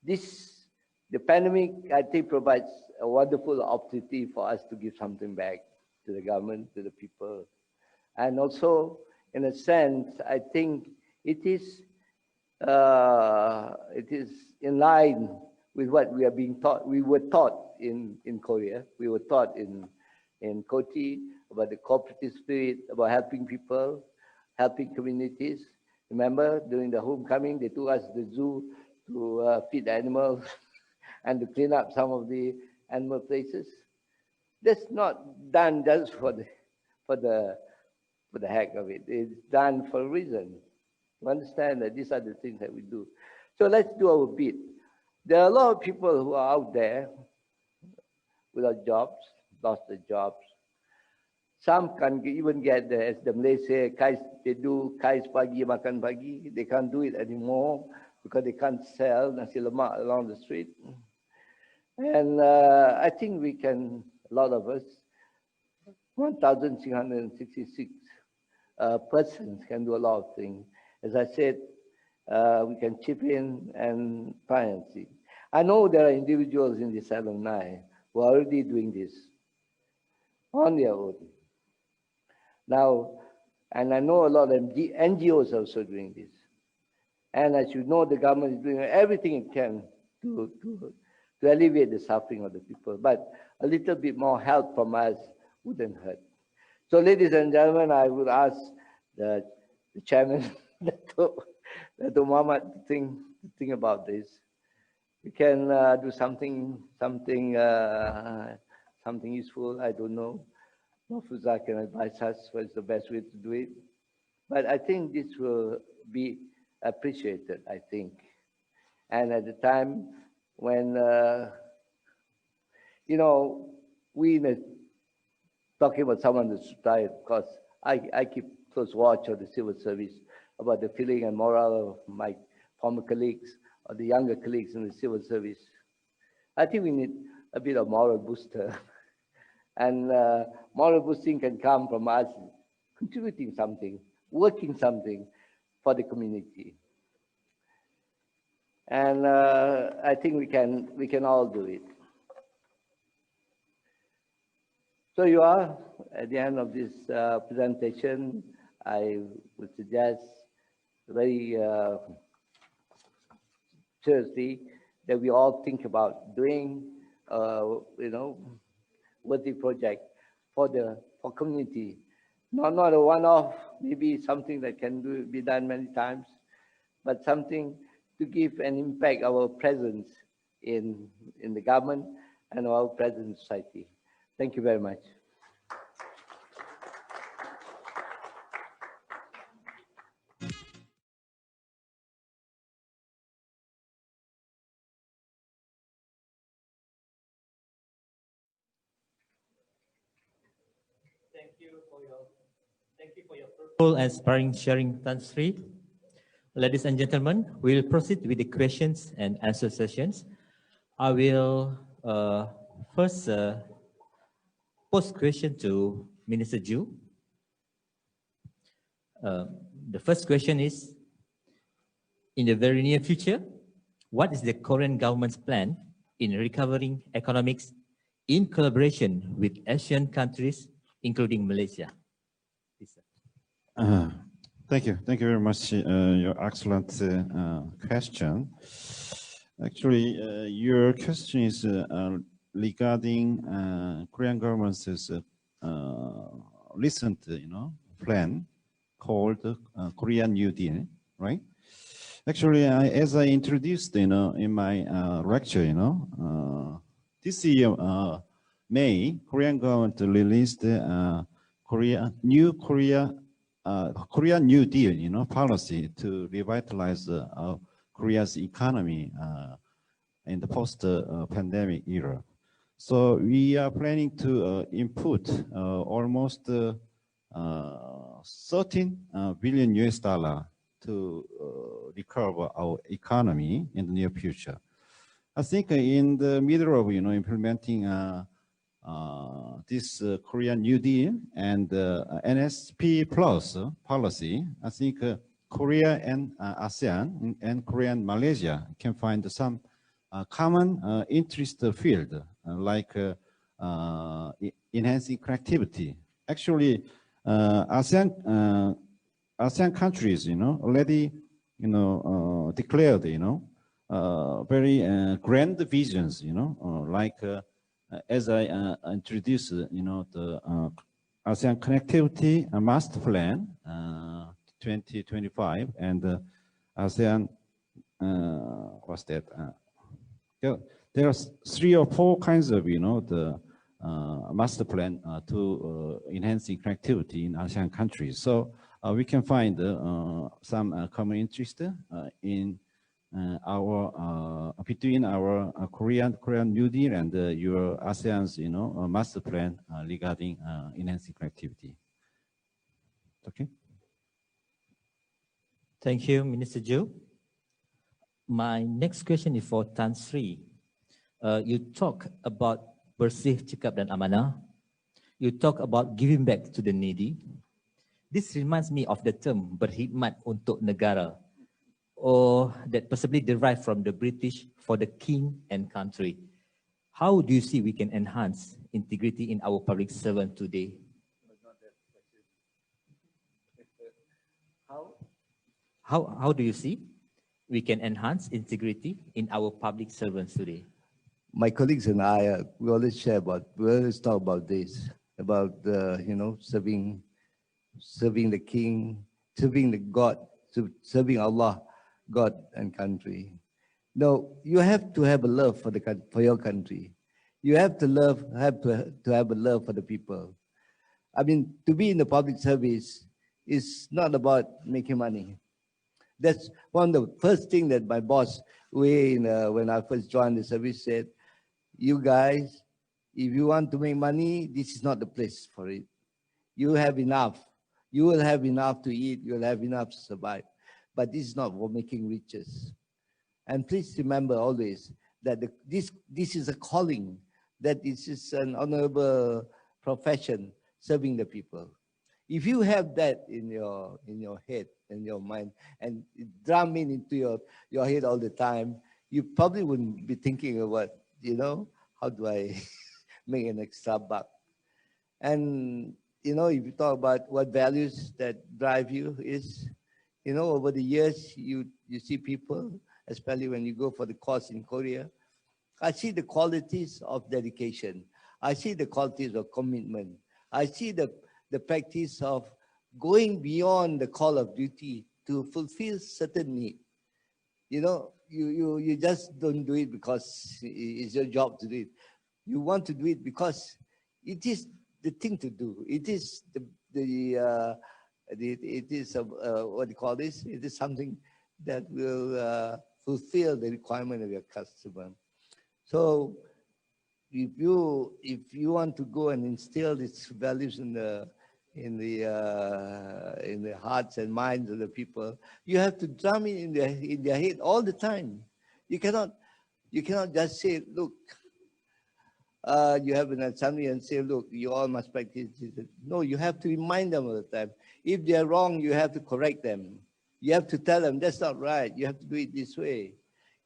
The pandemic, I think, provides a wonderful opportunity for us to give something back to the government, to the people. And also, in a sense, I think it is in line with what we are being taught. We were taught in Korea. We were taught in COTI about the cooperative spirit, about helping people, helping communities. Remember, during the homecoming, they took us to the zoo to feed animals and to clean up some of the animal places. That's not done just for the heck of it. It's done for a reason. You understand that these are the things that we do. So let's do our bit. There are a lot of people who are out there without jobs, lost their jobs. Some can even get as the Malaysia, they do kais pagi, makan pagi. They can't do it anymore because they can't sell nasi lemak along the street. And I think we can, a lot of us, 1,666 persons can do a lot of things. As I said, we can chip in and try and see. I know there are individuals in this alumni who are already doing this on their own. Now, and I know a lot of NGOs are also doing this. And as you know, the government is doing everything it can to alleviate the suffering of the people. But a little bit more help from us wouldn't hurt. So, ladies and gentlemen, I would ask the chairman, Dato' Muhammad, to think about this. We can do something useful. I don't know. Mufuzah can advise us what's the best way to do it. But I think this will be appreciated, I think. And at the time when, you know, talking about someone that's retired, because I keep close watch of the civil service about the feeling and morale of my former colleagues or the younger colleagues in the civil service. I think we need a bit of moral booster. And moral boosting can come from us contributing something, working something for the community. And I think we can all do it. So you are, at the end of this presentation, I would suggest very seriously that we all think about doing, you know, worthy project for community. Not a one-off, maybe something that can be done many times, but something to give an impact our presence in the government and our presence in society. Thank you very much. Thank you for your full and inspiring sharing, Tan Sri. Ladies and gentlemen, we'll proceed with the questions and answer sessions. I will first pose question to Minister Ju. The first question is, in the very near future, what is the Korean government's plan in recovering economics in collaboration with Asian countries, including Malaysia? Thank you very much. Your excellent question. Actually, your question is regarding Korean government's recent, plan called Korean New Deal, right? Actually, as I introduced, in my lecture, this year, May, Korean government released Korea New Deal, policy to revitalize Korea's economy in the post-pandemic era. So we are planning to input almost 13 billion US dollar to recover our economy in the near future. I think in the middle of implementing this Korean New Deal and NSP Plus policy, I think Korea and ASEAN and Korea and Malaysia can find some common interest field like enhancing connectivity. Actually, ASEAN countries, already, declared, very grand visions, like as I introduced, the ASEAN Connectivity Master Plan 2025 and ASEAN, what's that? There are 3 or 4 kinds of, the master plan to enhancing connectivity in ASEAN countries. So we can find some common interest in between our Korean New Deal and your ASEAN's, master plan regarding enhancing connectivity. Okay. Thank you, Minister Joe. My next question is for Tan Sri. You talk about bersih, cekap dan amanah. You talk about giving back to the needy. This reminds me of the term berkhidmat untuk negara, or that possibly derived from the British for the king and country. How do you see we can enhance integrity in our public servant today? How do you see we can enhance integrity in our public servants today? My colleagues and I, we always talk about this, about serving the King, serving the God, serving Allah, God and country. No, you have to have a love for your country. You have to have a love for the people. I mean, to be in the public service is not about making money. That's one of the first things that my boss, when I first joined the service, said, you guys, if you want to make money, this is not the place for it. You have enough. You will have enough to eat. You will have enough to survive. But this is not for making riches. And please remember always that this is a calling, that this is an honorable profession, serving the people. If you have that in your head, in your mind, and drumming into your head all the time, you probably wouldn't be thinking about, how do I make an extra buck? And, if you talk about what values that drive you is, over the years, you see people, especially when you go for the course in Korea, I see the qualities of dedication. I see the qualities of commitment. I see the practice of going beyond the call of duty to fulfill certain need. You just don't do it because it's your job to do it. You want to do it because it is the thing to do. It is it is what do you call this? It is something that will fulfill the requirement of your customer. So if you want to go and instill these values in the hearts and minds of the people, you have to drum it in their head all the time. You cannot just say, look, you have an assembly and say, look, you all must practice this. No, you have to remind them all the time. If they are wrong, you have to correct them. You have to tell them that's not right. You have to do it this way.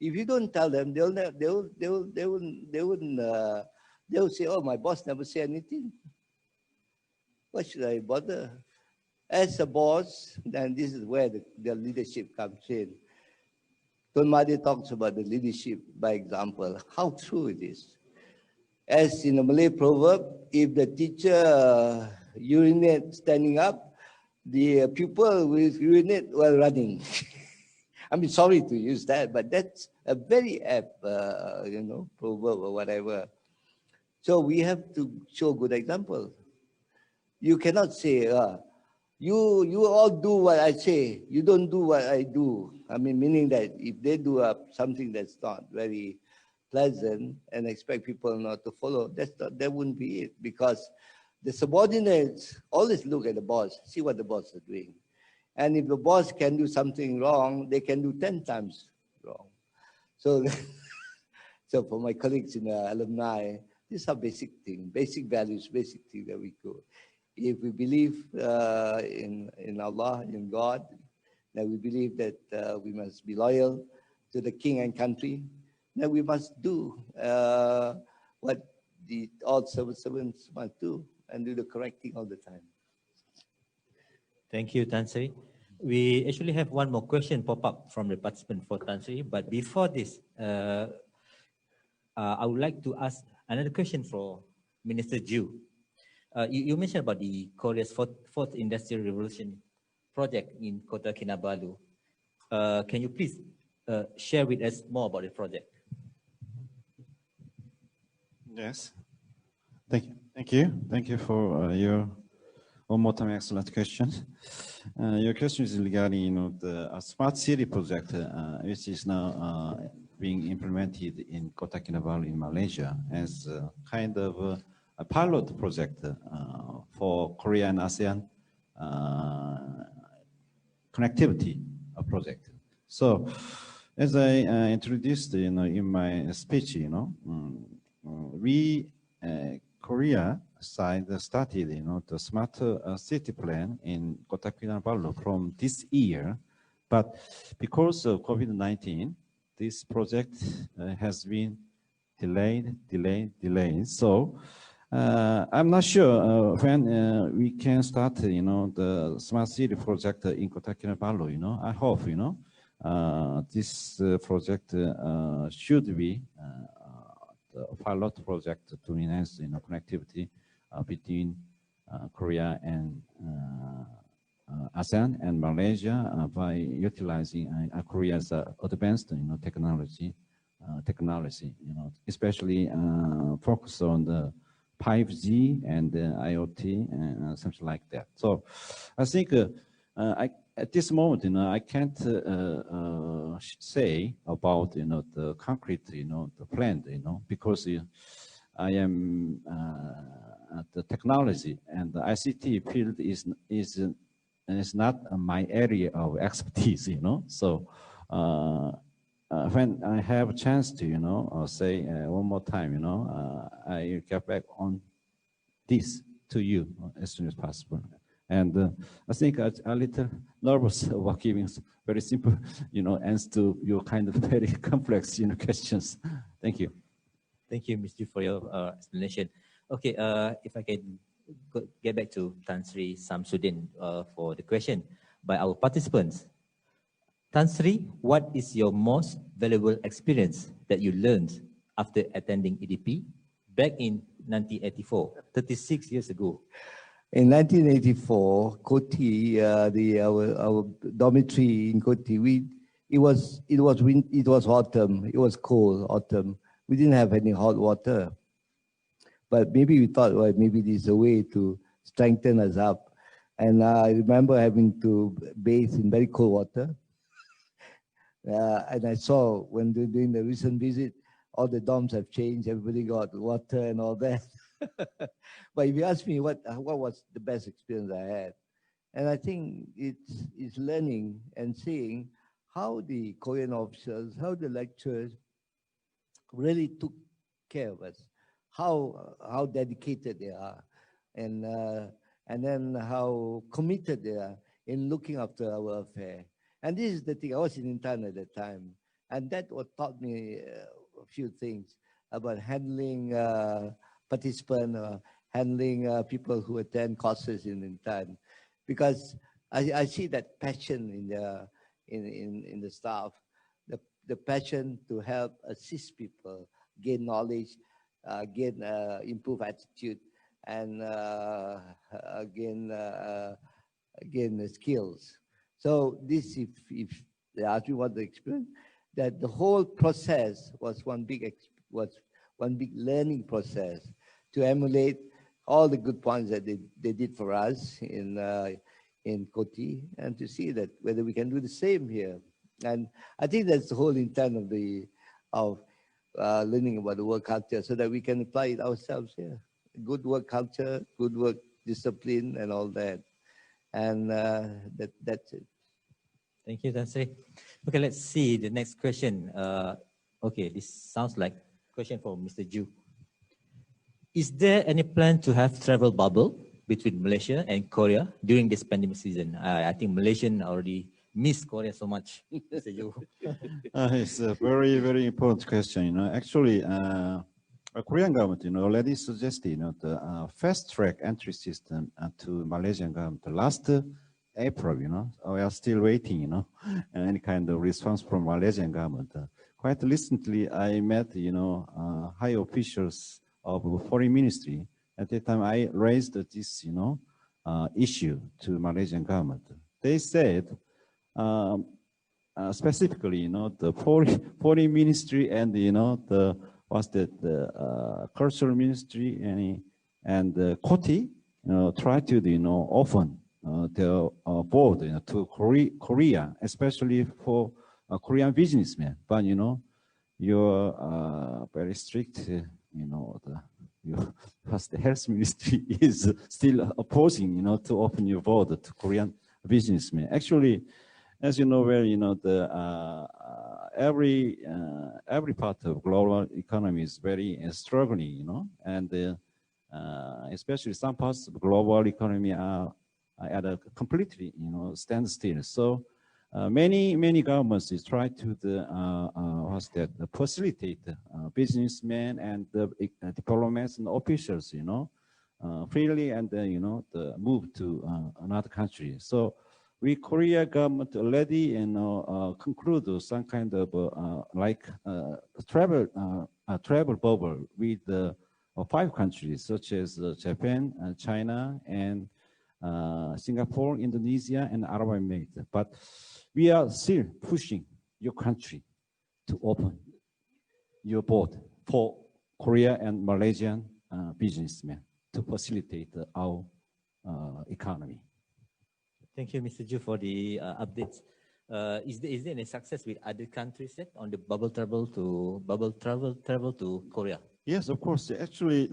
If you don't tell them, they'll say, oh, my boss never said anything. Why should I bother? As a boss, then this is where the leadership comes in. Tun Mahathir talks about the leadership by example, how true it is. As in a Malay proverb, if the teacher urinates standing up, the pupil will urinate while running. I mean, sorry to use that, but that's a very apt, proverb or whatever. So we have to show good example. You cannot say, you all do what I say, you don't do what I do. I mean, meaning that if they do something that's not very pleasant and expect people not to follow, that wouldn't be it, because the subordinates always look at the boss, see what the boss is doing. And if the boss can do something wrong, they can do 10 times wrong. So, so for my colleagues in the alumni, these are basic things, basic values, basic things that we go. If we believe in Allah, in God, that we believe that we must be loyal to the king and country, that we must do what all servants must do and do the correct thing all the time. Thank you, Tan Sri. We actually have one more question pop up from the participant for Tan Sri, but before this, I would like to ask another question for Minister Ju. You mentioned about the Korea's fourth Industrial Revolution project in Kota Kinabalu. Can you please share with us more about the project? Yes. Thank you for your one more time excellent question. Your question is regarding the smart city project, which is now being implemented in Kota Kinabalu in Malaysia as a kind of a pilot project for Korea and ASEAN connectivity project. So, as I introduced, in my speech, we Korea side started, the smart city plan in Kota Kinabalu from this year, but because of COVID-19, this project has been delayed. So I'm not sure when we can start, the smart city project in Kota Kinabalu. I hope, this project should be the pilot project to enhance, connectivity between Korea and ASEAN and Malaysia by utilizing Korea's advanced, technology, especially focus on the 5G and IoT and something like that. So I think at this moment, I can't say about, the concrete, the plan, because I am the technology and the ICT field is not my area of expertise, So when I have a chance to, say one more time, I get back on this to you as soon as possible. And I think I'm a little nervous about giving very simple, answers to your kind of very complex, questions. Thank you. Thank you, Mr. for your explanation. Okay, if I can get back to Tan Sri Samsudin for the question by our participants. Tan Sri, what is your most valuable experience that you learned after attending EDP back in 1984, 36 years ago? In 1984, COTI, our dormitory in COTI, it was autumn. It was cold autumn. We didn't have any hot water, but maybe we thought, well, maybe this is a way to strengthen us up. And I remember having to bathe in very cold water. And I saw when doing the recent visit, all the dorms have changed. Everybody got water and all that. But if you ask me what was the best experience I had, and I think it's learning and seeing how the Korean officers, how the lecturers really took care of us, how dedicated they are, and then how committed they are in looking after our affair. And this is the thing. I was in Intan at that time, and that what taught me a few things about handling participants, handling people who attend courses in Intan, because I see that passion in the staff, the passion to help assist people gain knowledge, gain improve attitude, and gain the skills. So this, if they ask me what the experience, that the whole process was one big learning process to emulate all the good points that they did for us in COTI, and to see that whether we can do the same here. And I think that's the whole intent of learning about the work culture, so that we can apply it ourselves here. Good work culture, good work discipline, and all that. And that's it. Thank you, Tan Sri. Okay, let's see the next question. Okay, this sounds like a question for Mr. Ju. Is there any plan to have travel bubble between Malaysia and Korea during this pandemic season? I think Malaysian already miss Korea so much, Mr. Yu? It's a very, very important question. Actually, Korean government, already suggested, the fast-track entry system to Malaysian government last April. We are still waiting, any kind of response from Malaysian government. Quite recently, I met, high officials of foreign ministry. At that time, I raised this, issue to Malaysian government. They said, specifically, the foreign ministry and the cultural ministry and the COTI, try to open the board to Korea, especially for Korean businessmen. But you're very strict. Because the health ministry is still opposing, to open your border to Korean businessmen. Actually, as you know, where every part of global economy is very struggling, and especially some parts of global economy are at a completely, standstill. So many governments is try to facilitate businessmen and diplomats and officials, freely and move to another country. So we Korea government already conclude some kind of travel bubble with 5 countries such as Japan, China, and Singapore, Indonesia, and Arab Emirates. But we are still pushing your country to open your board for Korea and Malaysian businessmen to facilitate our economy. Thank you, Mr. Ju, for the updates. Is there any success with other countries yet on the bubble travel to Korea? Yes, of course. Actually,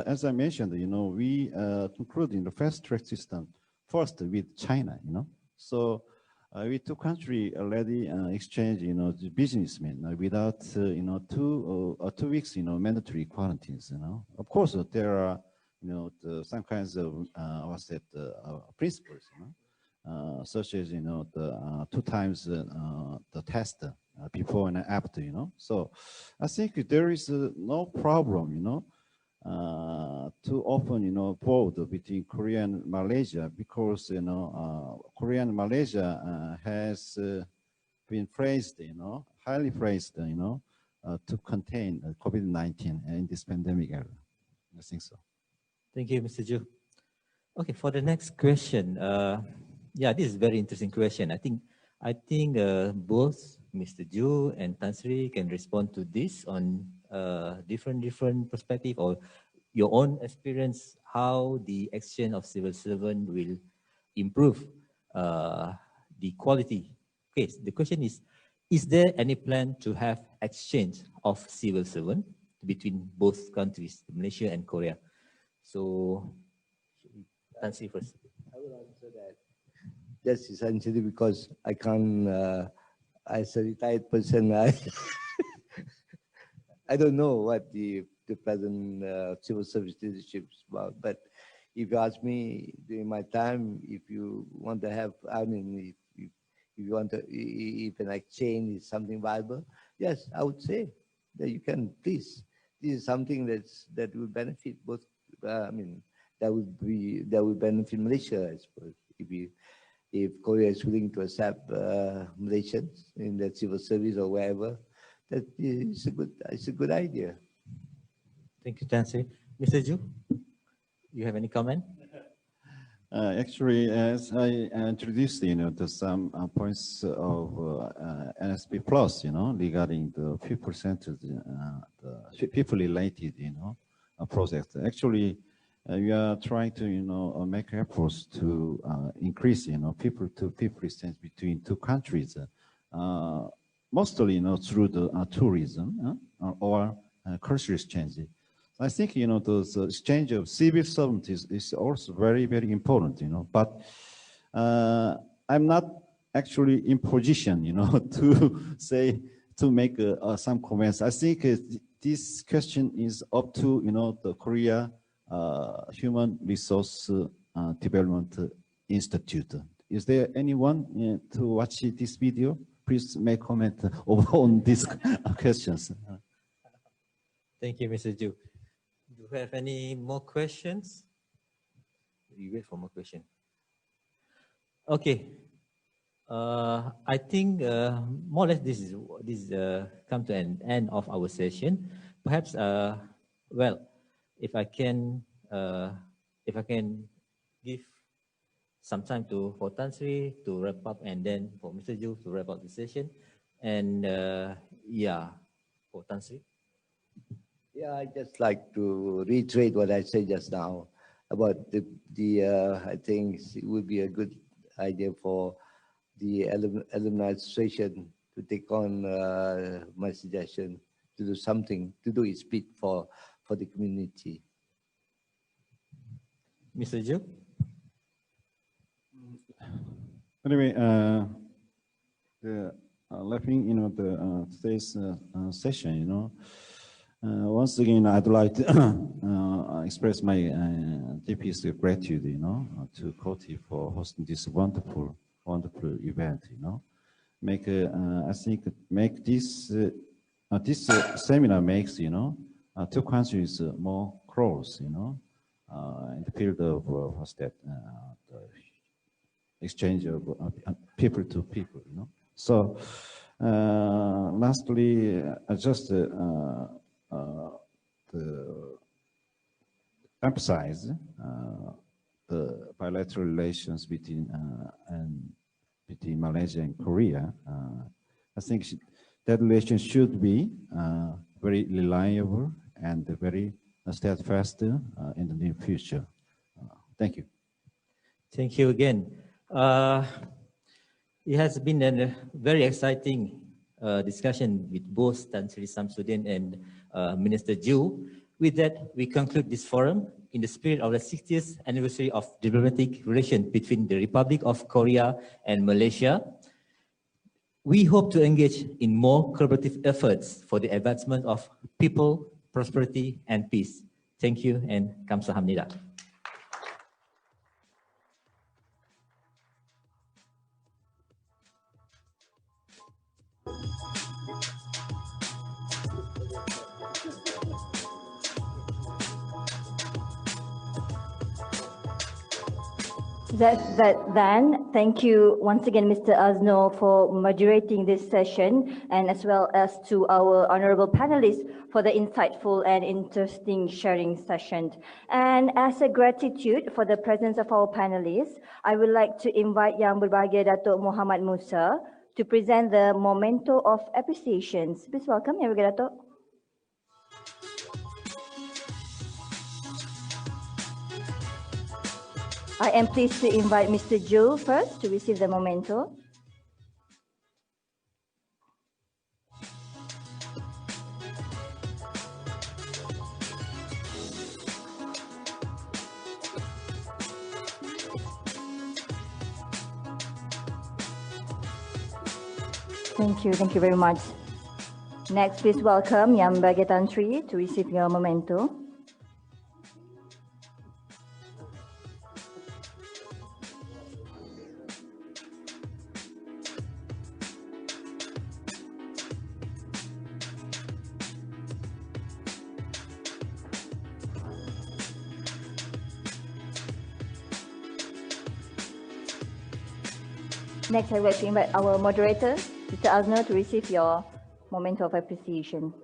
as I mentioned, we concluding the fast track system first with China, So we 2 countries already exchange, the businessmen without, 2 weeks, mandatory quarantines, Of course, there are, some kinds of, principles, such as, the 2 times the test before and after, So I think there is no problem, to open, board between Korea and Malaysia because, Korea and Malaysia has been praised, highly praised, to contain COVID-19 in this pandemic era. I think so. Thank you, Mr. Ju. Okay, for the next question, yeah, this is a very interesting question. I think both Mr. Ju and Tan Sri can respond to this on different perspective or your own experience, how the exchange of civil servant will improve the quality. Okay, the question is there any plan to have exchange of civil servant between both countries, Malaysia and Korea? So, Tan Sri first. I will answer that. Just essentially because I can't, as a retired person, I don't know what the present civil service leadership is about. But if you ask me during my time, if you want to have, I mean, if you want to, if an exchange is something viable, yes, I would say that you can, please. This is something that will benefit both. I mean, that would benefit Malaysia, I suppose. If Korea is willing to accept Malaysians in the civil service or wherever, that is a good idea. Thank you, Tan Sri. Mr. Ju, you have any comment? Actually, as I introduced, to some points of NSP Plus, regarding the 5% of the people-related, projects. Actually, we are trying to, make efforts to increase, people-to-people exchange between 2 countries, mostly, through the tourism or cultural exchange. I think, those exchange of civil servants is also very, very important, But I'm not actually in position, to make some comments. I think this question is up to, the Korea Human Resource Development Institute. is there anyone to watch this video? Please make comment on these questions. Thank you, Mr. Ju. Do you have any more questions? We wait for more questions. Okay. I think more or less this come to an end of our session. Perhaps, well, if I can give some time for Tan Sri to wrap up, and then for Mr. Ju to wrap up the session, and yeah, for Tan Sri. Yeah, I'd just like to reiterate what I said just now about I think it would be a good idea for the Alumni Association to take on my suggestion to do something, to do its bit for the community. Mr. Ju? Anyway, laughing, today's session, once again, I'd like to express my deepest gratitude, to COTI for hosting this wonderful event, I think make this seminar makes, two countries more close, in the field of the exchange of people to people, So, lastly, just emphasize the bilateral relations between Malaysia and Korea. I think that relation should be very reliable and very steadfast in the near future. Thank you. Thank you again. It has been a very exciting discussion with both Tan Sri Samsudin and Minister Ju. With that, we conclude this forum in the spirit of the 60th anniversary of diplomatic relations between the Republic of Korea and Malaysia. We hope to engage in more collaborative efforts for the advancement of people, prosperity, and peace. Thank you and kamsahamnida. Then, thank you once again, Mr. Aznur, for moderating this session, and as well as to our honorable panelists for the insightful and interesting sharing session. And as a gratitude for the presence of our panelists, I would like to invite Yang Berbahagia Datuk Muhammad Musa to present the memento of appreciations. Please welcome, Yang Berbahagia Datuk. I am pleased to invite Mr. Ju first to receive the memento. Thank you very much. Next, please welcome Yang Berbahagia Tan Sri to receive your memento. Next, I would like to invite our moderator, Mr. Aznur, to receive your memento of appreciation.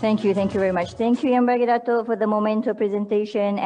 Thank you very much. Thank you, Yang Berbahagia Datuk, for the memento presentation.